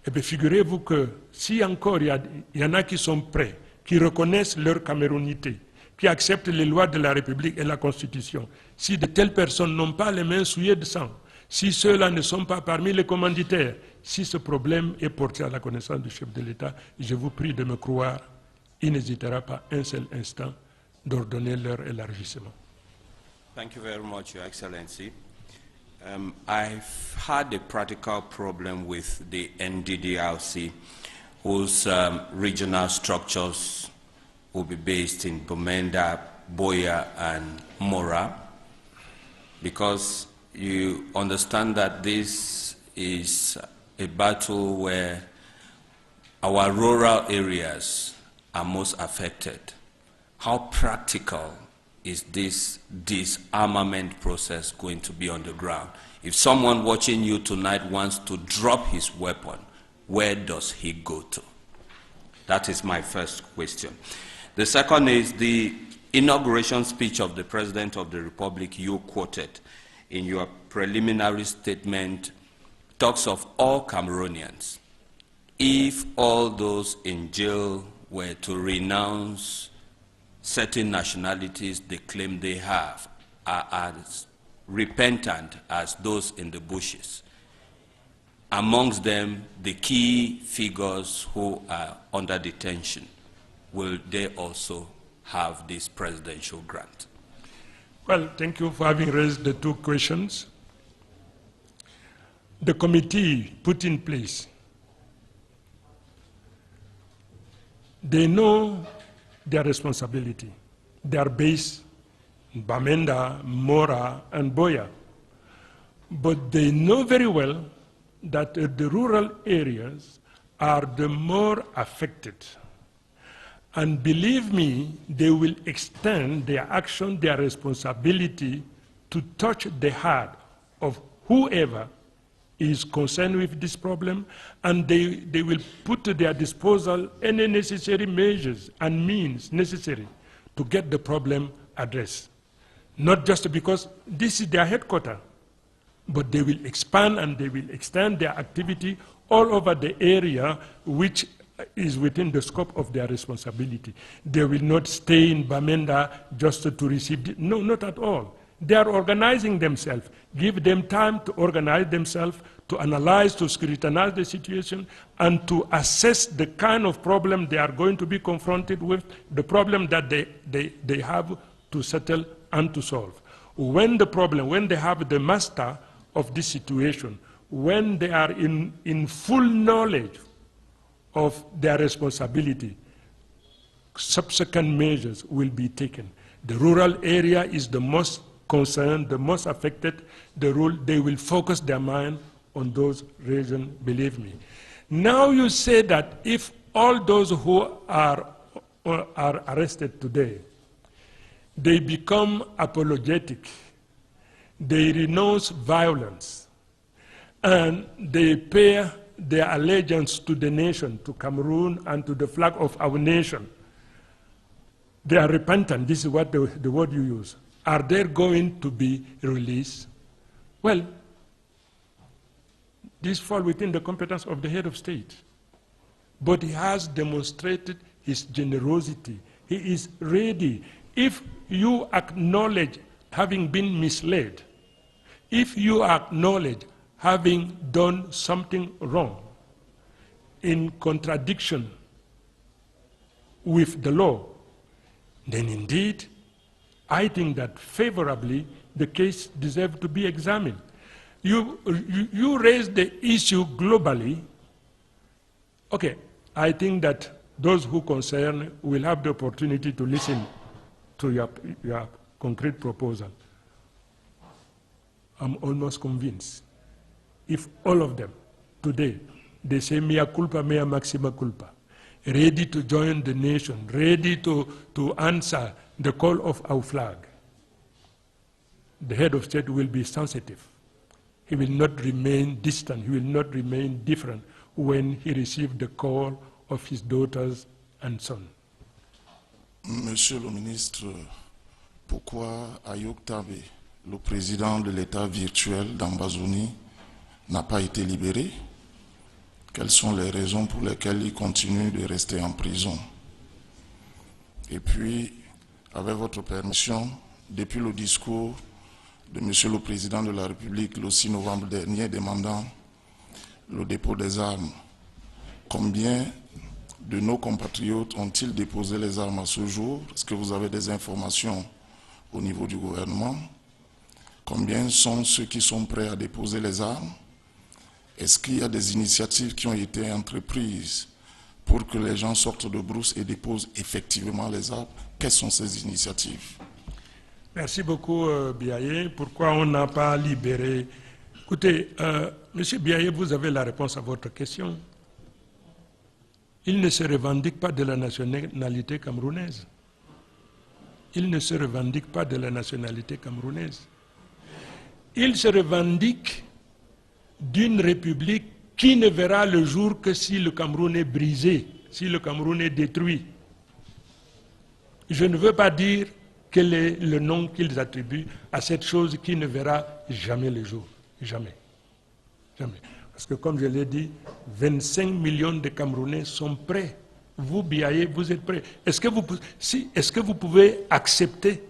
Eh bien, figurez-vous que si encore il y en a qui sont prêts, qui reconnaissent leur camerounité, qui acceptent les lois de la République et la Constitution, si de telles personnes n'ont pas les mains souillées de sang, si ceux-là ne sont pas parmi les commanditaires, si ce problème est porté à la connaissance du chef de l'État, je vous prie de me croire, il n'hésitera pas un seul instant d'ordonner leur élargissement. Thank you very much, Your Excellency. I've had a practical problem with the NDDRC, whose regional structures will be based in Bamenda, Boya, and Mora, because you understand that this is a battle where our rural areas are most affected. How practical is this disarmament process going to be on the ground? If someone watching you tonight wants to drop his weapon, where does he go to? That is my first question. The second is the inauguration speech of the President of the Republic you quoted in your preliminary statement talks of all Cameroonians. If all those in jail were to renounce certain nationalities they claim they have, are as repentant as those in the bushes. Amongst them, the key figures who are under detention, will they also have this presidential grant? Well, thank you for having raised the two questions. The committee put in place, they know their responsibility. They are based in Bamenda, Mora, and Boya. But they know very well that the rural areas are the more affected. And believe me, they will extend their action, their responsibility to touch the heart of whoever is concerned with this problem, and they will put to their disposal any necessary measures and means necessary to get the problem addressed. Not just because this is their headquarters, but they will expand and they will extend their activity all over the area which is within the scope of their responsibility. They will not stay in Bamenda just to receive, no, not at all. They are organizing themselves. Give them time to organize themselves, to analyze, to scrutinize the situation, and to assess the kind of problem they are going to be confronted with, the problem that they have to settle and to solve. When they have the master of this situation, when they are in full knowledge of their responsibility, subsequent measures will be taken. The rural area is the most concerned, the most affected, the rule, they will focus their mind on those regions, believe me. Now you say that if all those who are arrested today, they become apologetic, they renounce violence, and they pay their allegiance to the nation, to Cameroon, and to the flag of our nation. They are repentant, this is what the word you use. Are they going to be released? Well, this falls within the competence of the head of state. But he has demonstrated his generosity. He is ready. If you acknowledge having been misled, if you acknowledge having done something wrong in contradiction with the law, then indeed, I think that favorably the case deserves to be examined. You raise the issue globally. Okay, I think that those who concern will have the opportunity to listen to your concrete proposal. I'm almost convinced. If all of them today, they say mea culpa, mea maxima culpa, ready to join the nation, ready to answer the call of our flag, the head of state will be sensitive. He will not remain distant, he will not remain different when he receives the call of his daughters and sons. Monsieur le ministre, pourquoi Ayok Tabe, le président de l'État virtuel d'Ambazonie, n'a pas été libéré? Quelles sont les raisons pour lesquelles il continue de rester en prison? Et puis, avec votre permission, depuis le discours de Monsieur le Président de la République le 6 novembre dernier demandant le dépôt des armes, combien de nos compatriotes ont-ils déposé les armes à ce jour? Est-ce que vous avez des informations au niveau du gouvernement? Combien sont ceux qui sont prêts à déposer les armes? Est-ce qu'il y a des initiatives qui ont été entreprises pour que les gens sortent de brousse et déposent effectivement les armes? Quelles sont ces initiatives? Merci beaucoup, Biaye. Pourquoi on n'a pas libéré? Écoutez, Monsieur Biaye, vous avez la réponse à votre question. Il ne se revendique pas de la nationalité camerounaise. Il ne se revendique pas de la nationalité camerounaise. Il se revendique d'une république qui ne verra le jour que si le Cameroun est brisé, si le Cameroun est détruit. Je ne veux pas dire quel est le nom qu'ils attribuent à cette chose qui ne verra jamais le jour. Jamais. Jamais. Parce que comme je l'ai dit, 25 millions de Camerounais sont prêts. Vous, Biaye, vous êtes prêts. Est-ce que vous pouvez accepter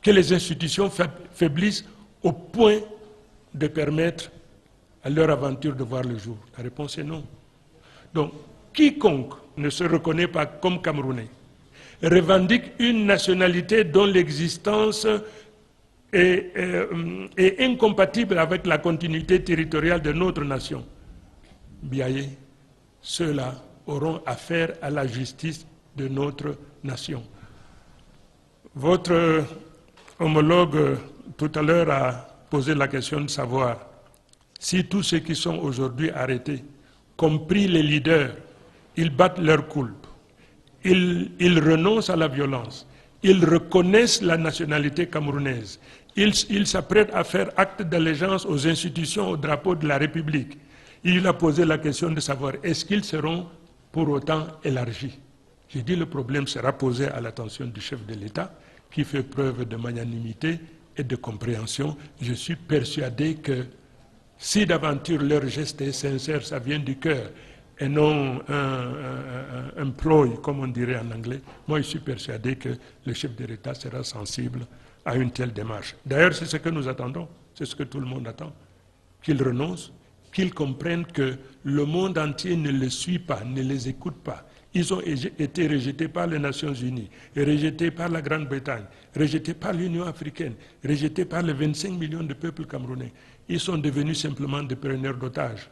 que les institutions faiblissent au point de permettre à leur aventure de voir le jour? La réponse est non. Donc, quiconque ne se reconnaît pas comme Camerounais revendique une nationalité dont l'existence est incompatible avec la continuité territoriale de notre nation. Biaye, ceux-là auront affaire à la justice de notre nation. Votre homologue tout à l'heure a posé la question de savoir si tous ceux qui sont aujourd'hui arrêtés, compris les leaders, ils battent leur coulpe, ils renoncent à la violence, ils reconnaissent la nationalité camerounaise, ils s'apprêtent à faire acte d'allégeance aux institutions, au drapeau de la République. Il a posé la question de savoir est-ce qu'ils seront pour autant élargis. J'ai dit le problème sera posé à l'attention du chef de l'État qui fait preuve de magnanimité et de compréhension. Je suis persuadé que si d'aventure leur geste est sincère, ça vient du cœur et non un ploy, comme on dirait en anglais, moi je suis persuadé que le chef de l'État sera sensible à une telle démarche. D'ailleurs, c'est ce que nous attendons, c'est ce que tout le monde attend, qu'ils renoncent, qu'ils comprennent que le monde entier ne les suit pas, ne les écoute pas. Ils ont été rejetés par les Nations Unies, rejetés par la Grande-Bretagne, rejetés par l'Union africaine, rejetés par les 25 millions de peuples camerounais. Ils sont devenus simplement des preneurs d'otages.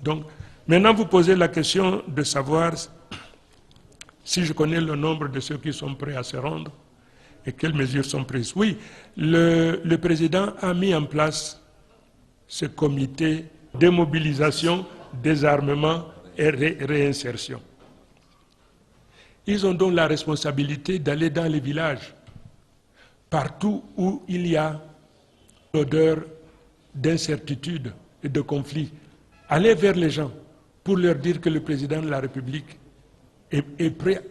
Donc, maintenant vous posez la question de savoir si je connais le nombre de ceux qui sont prêts à se rendre Et quelles mesures sont prises? Oui, le président a mis en place ce comité de mobilisation, désarmement et réinsertion. Ils ont donc la responsabilité d'aller dans les villages, partout où il y a l'odeur d'incertitude et de conflit. Aller vers les gens pour leur dire que le président de la République est prêt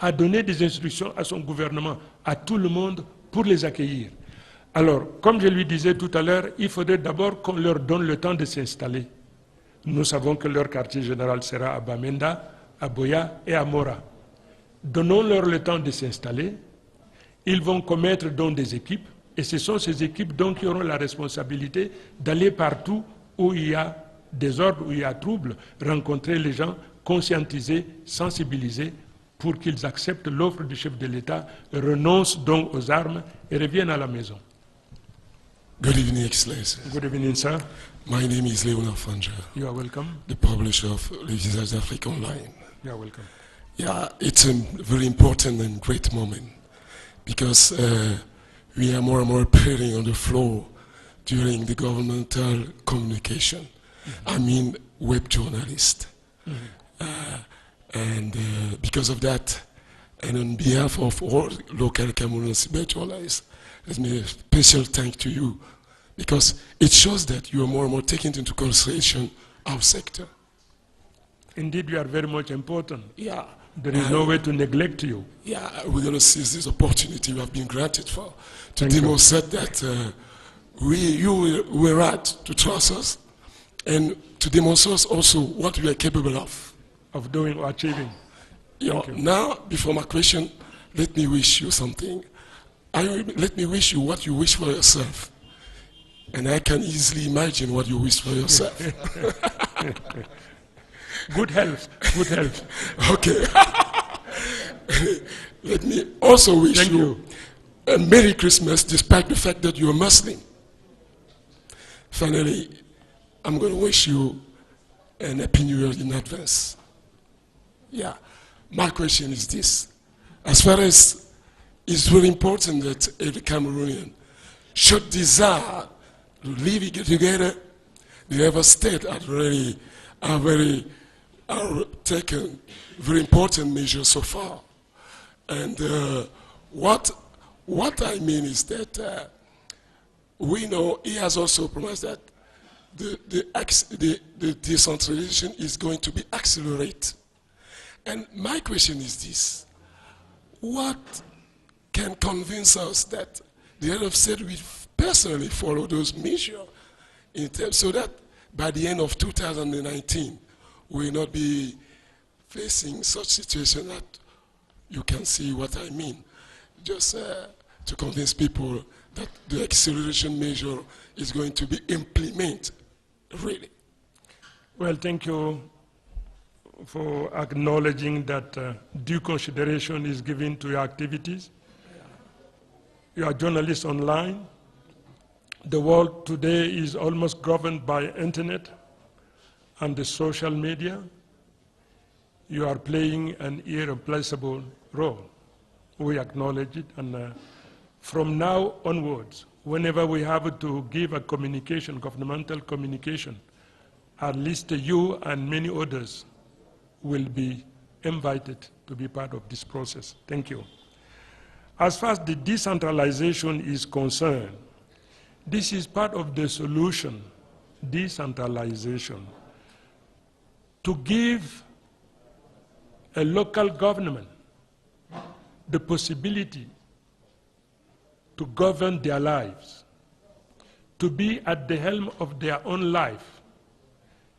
à donner des instructions à son gouvernement, à tout le monde, pour les accueillir. Alors, comme je lui disais tout à l'heure, il faudrait d'abord qu'on leur donne le temps de s'installer. Nous savons que leur quartier général sera à Bamenda, à Boya et à Mora. Donnons-leur le temps de s'installer. Ils vont commettre donc des équipes, et ce sont ces équipes donc qui auront la responsabilité d'aller partout où il y a désordre, où il y a trouble, rencontrer les gens, conscientiser, sensibiliser, pour qu'ils acceptent l'offre du chef de l'État, renoncent donc aux armes et reviennent à la maison. Good evening, Excellency. Good evening, sir. My name is Leonard Fanja, You are welcome. the publisher of Le Visage d'Afrique Online. You are welcome. Yeah, it's a very important and great moment because we are more and more appearing on the floor during the governmental communication. I mean, web journalists. And because of that, and on behalf of all local Cameroonian web journalists, let me a special thank to you because it shows that you are more and more taking into consideration our sector. Indeed, you are very much important. Yeah. There is no way to neglect you. Yeah, we're going to seize this opportunity we have been granted for to Thank you. demonstrate that you were right to trust us and to demonstrate also what we are capable Of doing or achieving. You. Now, before my question, let me wish you something. Let me wish you what you wish for yourself. And I can easily imagine what you wish for yourself. Good health. Good health. Okay. Let me also wish Thank you. a Merry Christmas despite the fact that you're Muslim. Finally, I'm going to wish you an Happy New Year in advance. Yeah. My question is this. As far as it's very important that every Cameroonian should desire to live together, the other state are taken very important measures so far. And what I mean is that we know he has also promised that the decentralization is going to be accelerated. And my question is this. What can convince us that the head of state will personally follow those measures so that by the end of 2019, we will not be facing such situation that you can see what I mean. Just to convince people that the acceleration measure is going to be implemented, really. Well, thank you for acknowledging that due consideration is given to your activities. You are journalists online. The world today is almost governed by internet and the social media. You are playing an irreplaceable role. We acknowledge it, and from now onwards, whenever we have to give a communication, governmental communication, at least you and many others will be invited to be part of this process. Thank you. As far as the decentralization is concerned, this is part of the solution, decentralization, to give a local government the possibility to govern their lives, to be at the helm of their own life.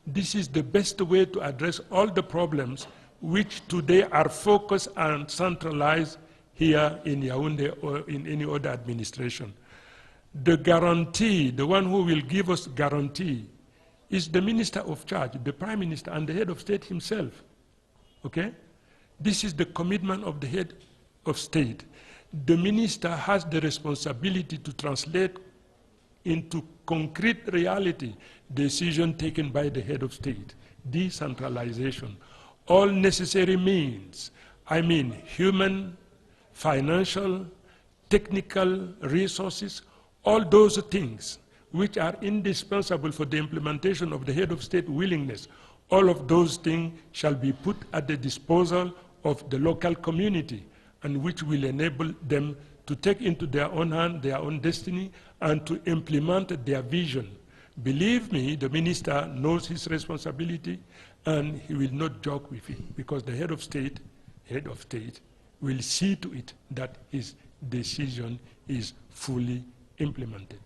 This is the best way to address all the problems which today are focused and centralized here in Yaoundé or in any other administration. The guarantee, the one who will give us guarantee, is the minister of charge, the prime minister and the head of state himself. Okay? This is the commitment of the head of state. The minister has the responsibility to translate into concrete reality decision taken by the head of state. Decentralization. All necessary means, I mean human, financial, technical resources, all those things which are indispensable for the implementation of the head of state willingness, all of those things shall be put at the disposal of the local community, and which will enable them to take into their own hand their own destiny and to implement their vision. Believe me, the minister knows his responsibility, and he will not joke with it, because the head of state will see to it that his decision is fully implemented.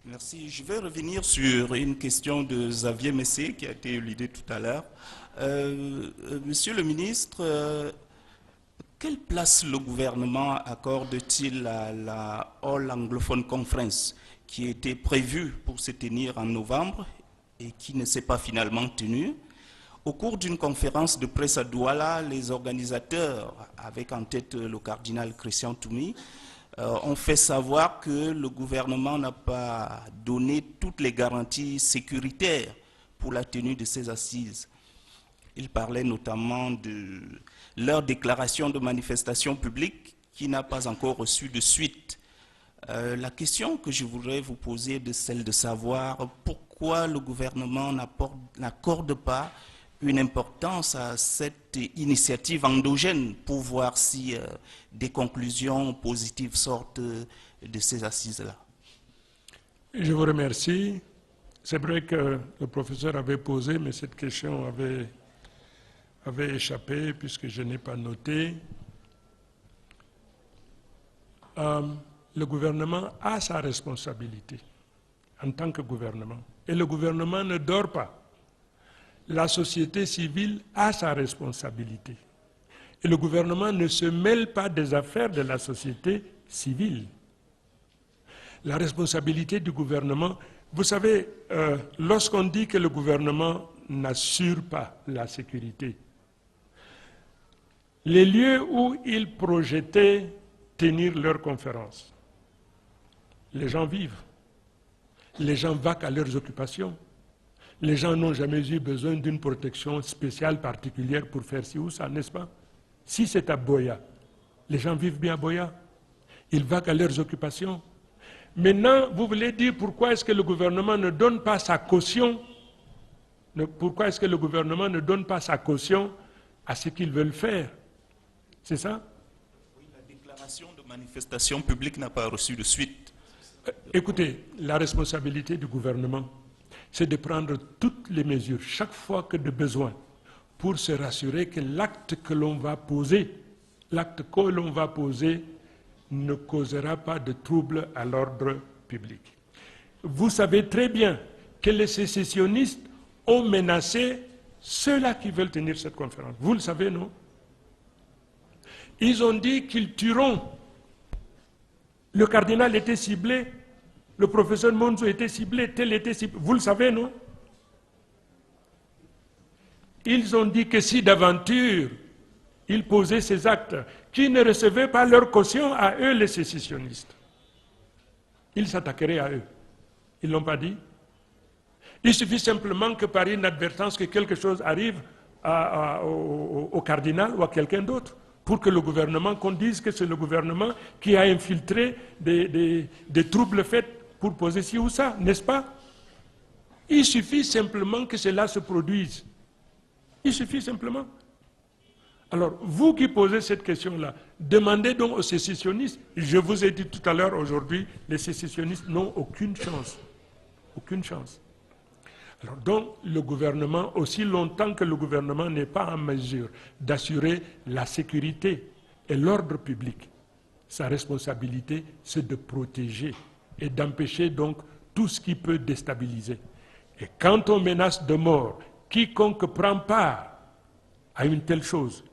Merci. Je vais revenir sur une question de Xavier Messé qui a été éludée tout à l'heure. Monsieur le ministre, quelle place le gouvernement accorde-t-il à la All Anglophone Conference qui était prévue pour se tenir en novembre et qui ne s'est pas finalement tenue? Au cours d'une conférence de presse à Douala, les organisateurs, avec en tête le cardinal Christian Toumi, ont fait savoir que le gouvernement n'a pas donné toutes les garanties sécuritaires pour la tenue de ces assises. Ils parlaient notamment de leur déclaration de manifestation publique qui n'a pas encore reçu de suite. La question que je voudrais vous poser est celle de savoir pourquoi le gouvernement n'accorde pas une importance à cette initiative endogène pour voir si des conclusions positives sortent de ces assises-là. Je vous remercie. C'est vrai que le professeur avait posé, mais cette question avait échappé puisque je n'ai pas noté. Le gouvernement a sa responsabilité en tant que gouvernement. Et le gouvernement ne dort pas. La société civile a sa responsabilité. Et le gouvernement ne se mêle pas des affaires de la société civile. La responsabilité du gouvernement, vous savez, lorsqu'on dit que le gouvernement n'assure pas la sécurité, les lieux où ils projetaient tenir leurs conférences, les gens vivent, les gens vaquent à leurs occupations. Les gens n'ont jamais eu besoin d'une protection spéciale, particulière pour faire ci ou ça, n'est-ce pas? Si c'est à Boya, les gens vivent bien à Boya. Ils vaquent à leurs occupations. Maintenant, vous voulez dire pourquoi est-ce que le gouvernement ne donne pas sa caution? Pourquoi est-ce que le gouvernement ne donne pas sa caution à ce qu'ils veulent faire? C'est ça? Oui, la déclaration de manifestation publique n'a pas reçu de suite. Écoutez, la responsabilité du gouvernement, c'est de prendre toutes les mesures, chaque fois que de besoin, pour se rassurer que l'acte que l'on va poser, ne causera pas de trouble à l'ordre public. Vous savez très bien que les sécessionnistes ont menacé ceux-là qui veulent tenir cette conférence. Vous le savez, non? Ils ont dit qu'ils tueront. Le cardinal était ciblé. Le professeur Monzo était ciblé, tel était ciblé. Vous le savez, non? Ils ont dit que si d'aventure ils posaient ces actes, qui ne recevaient pas leur caution à eux, les sécessionnistes, ils s'attaqueraient à eux. Ils ne l'ont pas dit? Il suffit simplement que par inadvertance que quelque chose arrive au cardinal ou à quelqu'un d'autre, pour que le gouvernement, qu'on dise que c'est le gouvernement qui a infiltré des troubles faits pour poser ci ou ça, n'est-ce pas? Il suffit simplement que cela se produise. Il suffit simplement. Alors, vous qui posez cette question-là, demandez donc aux sécessionnistes. Je vous ai dit tout à l'heure, aujourd'hui, les sécessionnistes n'ont aucune chance. Aucune chance. Alors donc, le gouvernement, aussi longtemps que le gouvernement n'est pas en mesure d'assurer la sécurité et l'ordre public, sa responsabilité, c'est de protéger et d'empêcher donc tout ce qui peut déstabiliser. Et quand on menace de mort, quiconque prend part à une telle chose,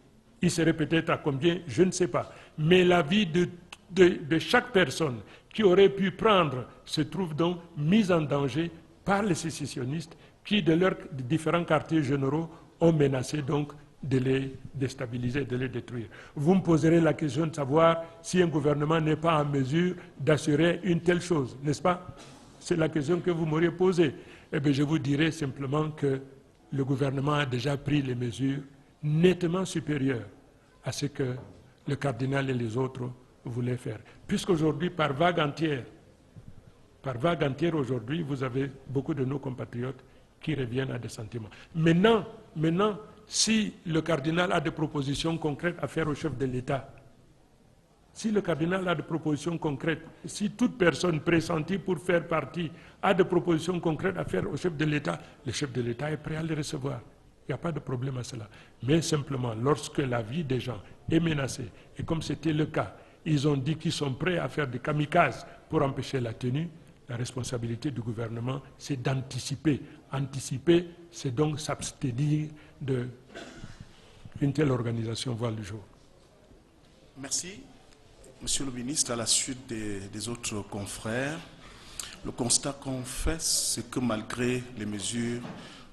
il serait peut-être à combien, je ne sais pas, mais la vie de chaque personne qui aurait pu prendre se trouve donc mise en danger par les sécessionnistes qui, de leurs différents quartiers généraux, ont menacé donc de les déstabiliser, de les détruire. Vous me poserez la question de savoir si un gouvernement n'est pas en mesure d'assurer une telle chose, n'est-ce pas? C'est la question que vous m'auriez posée. Eh bien, je vous dirai simplement que le gouvernement a déjà pris les mesures nettement supérieures à ce que le cardinal et les autres voulait faire. Puisqu'aujourd'hui, par vague entière aujourd'hui, vous avez beaucoup de nos compatriotes qui reviennent à des sentiments. Maintenant, si le cardinal a des propositions concrètes à faire au chef de l'État, si le cardinal a des propositions concrètes, si toute personne pressentie pour faire partie a des propositions concrètes à faire au chef de l'État, le chef de l'État est prêt à les recevoir. Il n'y a pas de problème à cela. Mais simplement, lorsque la vie des gens est menacée, et comme c'était le cas, ils ont dit qu'ils sont prêts à faire des kamikazes pour empêcher la tenue, la responsabilité du gouvernement, c'est d'anticiper. Anticiper, c'est donc s'abstenir qu'une telle organisation voit le jour. Merci. Monsieur le ministre, à la suite des autres confrères, le constat qu'on fait, c'est que malgré les mesures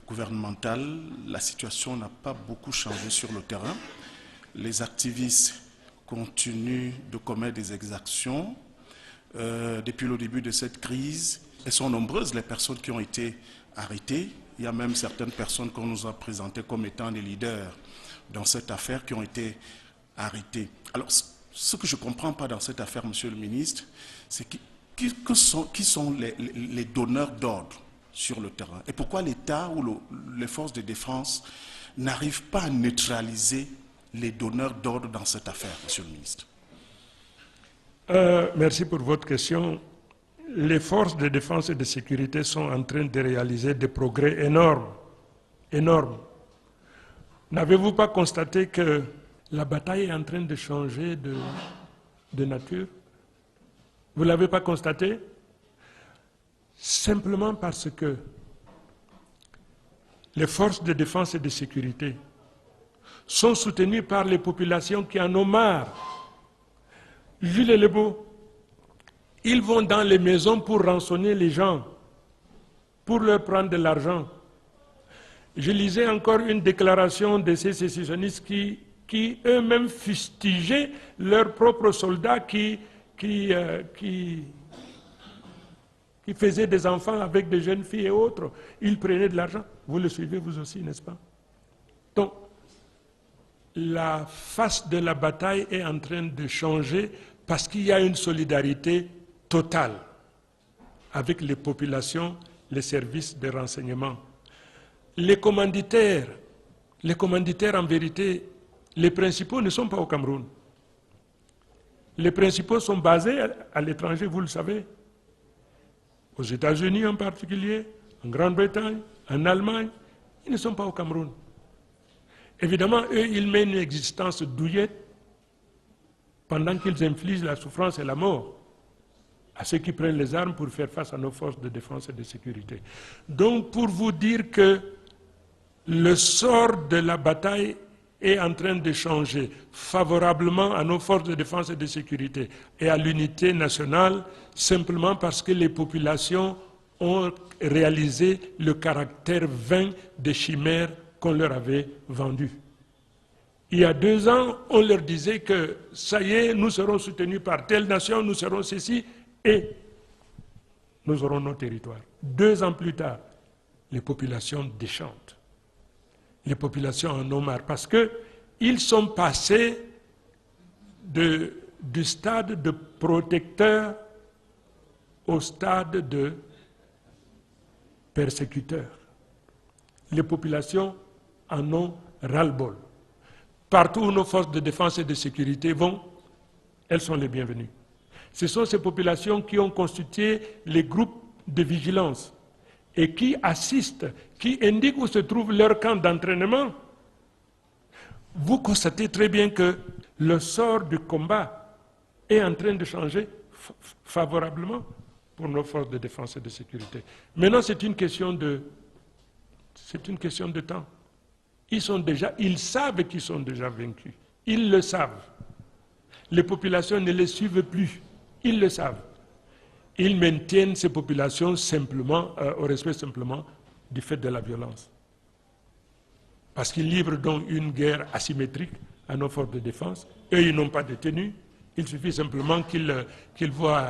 gouvernementales, la situation n'a pas beaucoup changé sur le terrain. Les activistes continuent de commettre des exactions. Depuis le début de cette crise, elles sont nombreuses les personnes qui ont été arrêtées. Il y a même certaines personnes qu'on nous a présentées comme étant des leaders dans cette affaire qui ont été arrêtées. Alors, ce que je ne comprends pas dans cette affaire, Monsieur le ministre, c'est qui sont les donneurs d'ordre sur le terrain et pourquoi l'État ou les forces de défense n'arrivent pas à neutraliser les donneurs d'ordre dans cette affaire, Monsieur le ministre. Merci pour votre question. Les forces de défense et de sécurité sont en train de réaliser des progrès énormes. N'avez-vous pas constaté que la bataille est en train de changer de nature? Vous ne l'avez pas constaté? Simplement parce que les forces de défense et de sécurité sont soutenues par les populations qui en ont marre. Jules et Lebeau, ils vont dans les maisons pour rançonner les gens, pour leur prendre de l'argent. Je lisais encore une déclaration de ces sécessionnistes qui eux-mêmes fustigeaient leurs propres soldats qui faisaient des enfants avec des jeunes filles et autres. Ils prenaient de l'argent. Vous le suivez vous aussi, n'est-ce pas? Donc, la face de la bataille est en train de changer parce qu'il y a une solidarité totale avec les populations, les services de renseignement. Les commanditaires en vérité, les principaux ne sont pas au Cameroun. Les principaux sont basés à l'étranger, vous le savez. Aux États-Unis en particulier, en Grande-Bretagne, en Allemagne, ils ne sont pas au Cameroun. Évidemment, eux, ils mènent une existence douillette pendant qu'ils infligent la souffrance et la mort à ceux qui prennent les armes pour faire face à nos forces de défense et de sécurité. Donc, pour vous dire que le sort de la bataille est en train de changer favorablement à nos forces de défense et de sécurité et à l'unité nationale, simplement parce que les populations ont réalisé le caractère vain des chimères qu'on leur avait vendues. Il y a 2 ans, on leur disait que ça y est, nous serons soutenus par telle nation, nous serons ceci, et nous aurons nos territoires. 2 ans plus tard, les populations déchantent. Les populations en ont marre parce qu'ils sont passés du stade de protecteur au stade de persécuteur. Les populations en ont ras-le-bol. Partout où nos forces de défense et de sécurité vont, elles sont les bienvenues. Ce sont ces populations qui ont constitué les groupes de vigilance et qui assistent, qui indiquent où se trouve leur camp d'entraînement. Vous constatez très bien que le sort du combat est en train de changer favorablement pour nos forces de défense et de sécurité. Maintenant, c'est une question de temps. Ils savent qu'ils sont déjà vaincus. Ils le savent. Les populations ne les suivent plus. Ils le savent. Ils maintiennent ces populations simplement, au respect simplement du fait de la violence. Parce qu'ils livrent donc une guerre asymétrique à nos forces de défense. Eux, ils n'ont pas de tenue. Il suffit simplement qu'ils voient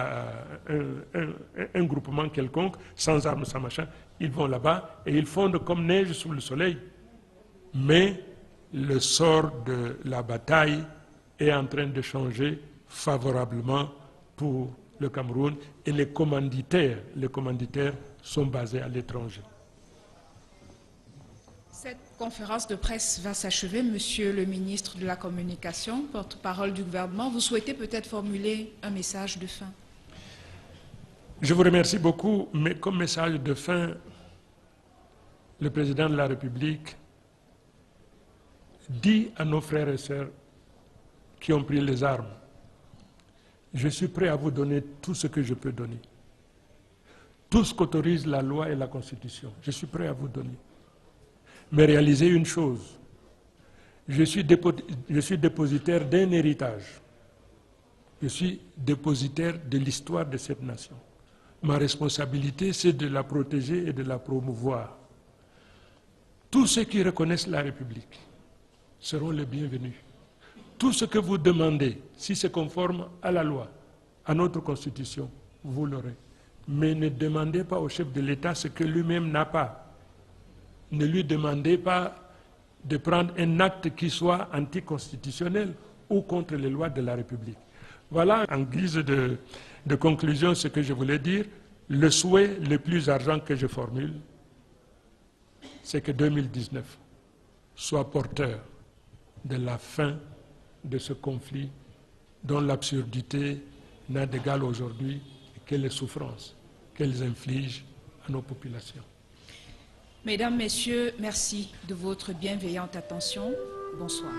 un groupement quelconque, sans armes, sans machin. Ils vont là-bas et ils fondent comme neige sous le soleil. Mais le sort de la bataille est en train de changer favorablement pour le Cameroun et les commanditaires sont basés à l'étranger. Cette conférence de presse va s'achever. Monsieur le ministre de la Communication, porte-parole du gouvernement, vous souhaitez peut-être formuler un message de fin? Je vous remercie beaucoup, mais comme message de fin, le président de la République dit à nos frères et sœurs qui ont pris les armes, je suis prêt à vous donner tout ce que je peux donner. Tout ce qu'autorise la loi et la Constitution, je suis prêt à vous donner. Mais réalisez une chose, je suis dépositaire d'un héritage. Je suis dépositaire de l'histoire de cette nation. Ma responsabilité, c'est de la protéger et de la promouvoir. Tous ceux qui reconnaissent la République seront les bienvenus. Tout ce que vous demandez, si c'est conforme à la loi, à notre Constitution, vous l'aurez. Mais ne demandez pas au chef de l'État ce que lui-même n'a pas. Ne lui demandez pas de prendre un acte qui soit anticonstitutionnel ou contre les lois de la République. Voilà, en guise de conclusion, ce que je voulais dire. Le souhait le plus ardent que je formule, c'est que 2019 soit porteur de la fin de ce conflit dont l'absurdité n'a d'égal aujourd'hui que les souffrances qu'elles infligent à nos populations. Mesdames, Messieurs, merci de votre bienveillante attention. Bonsoir.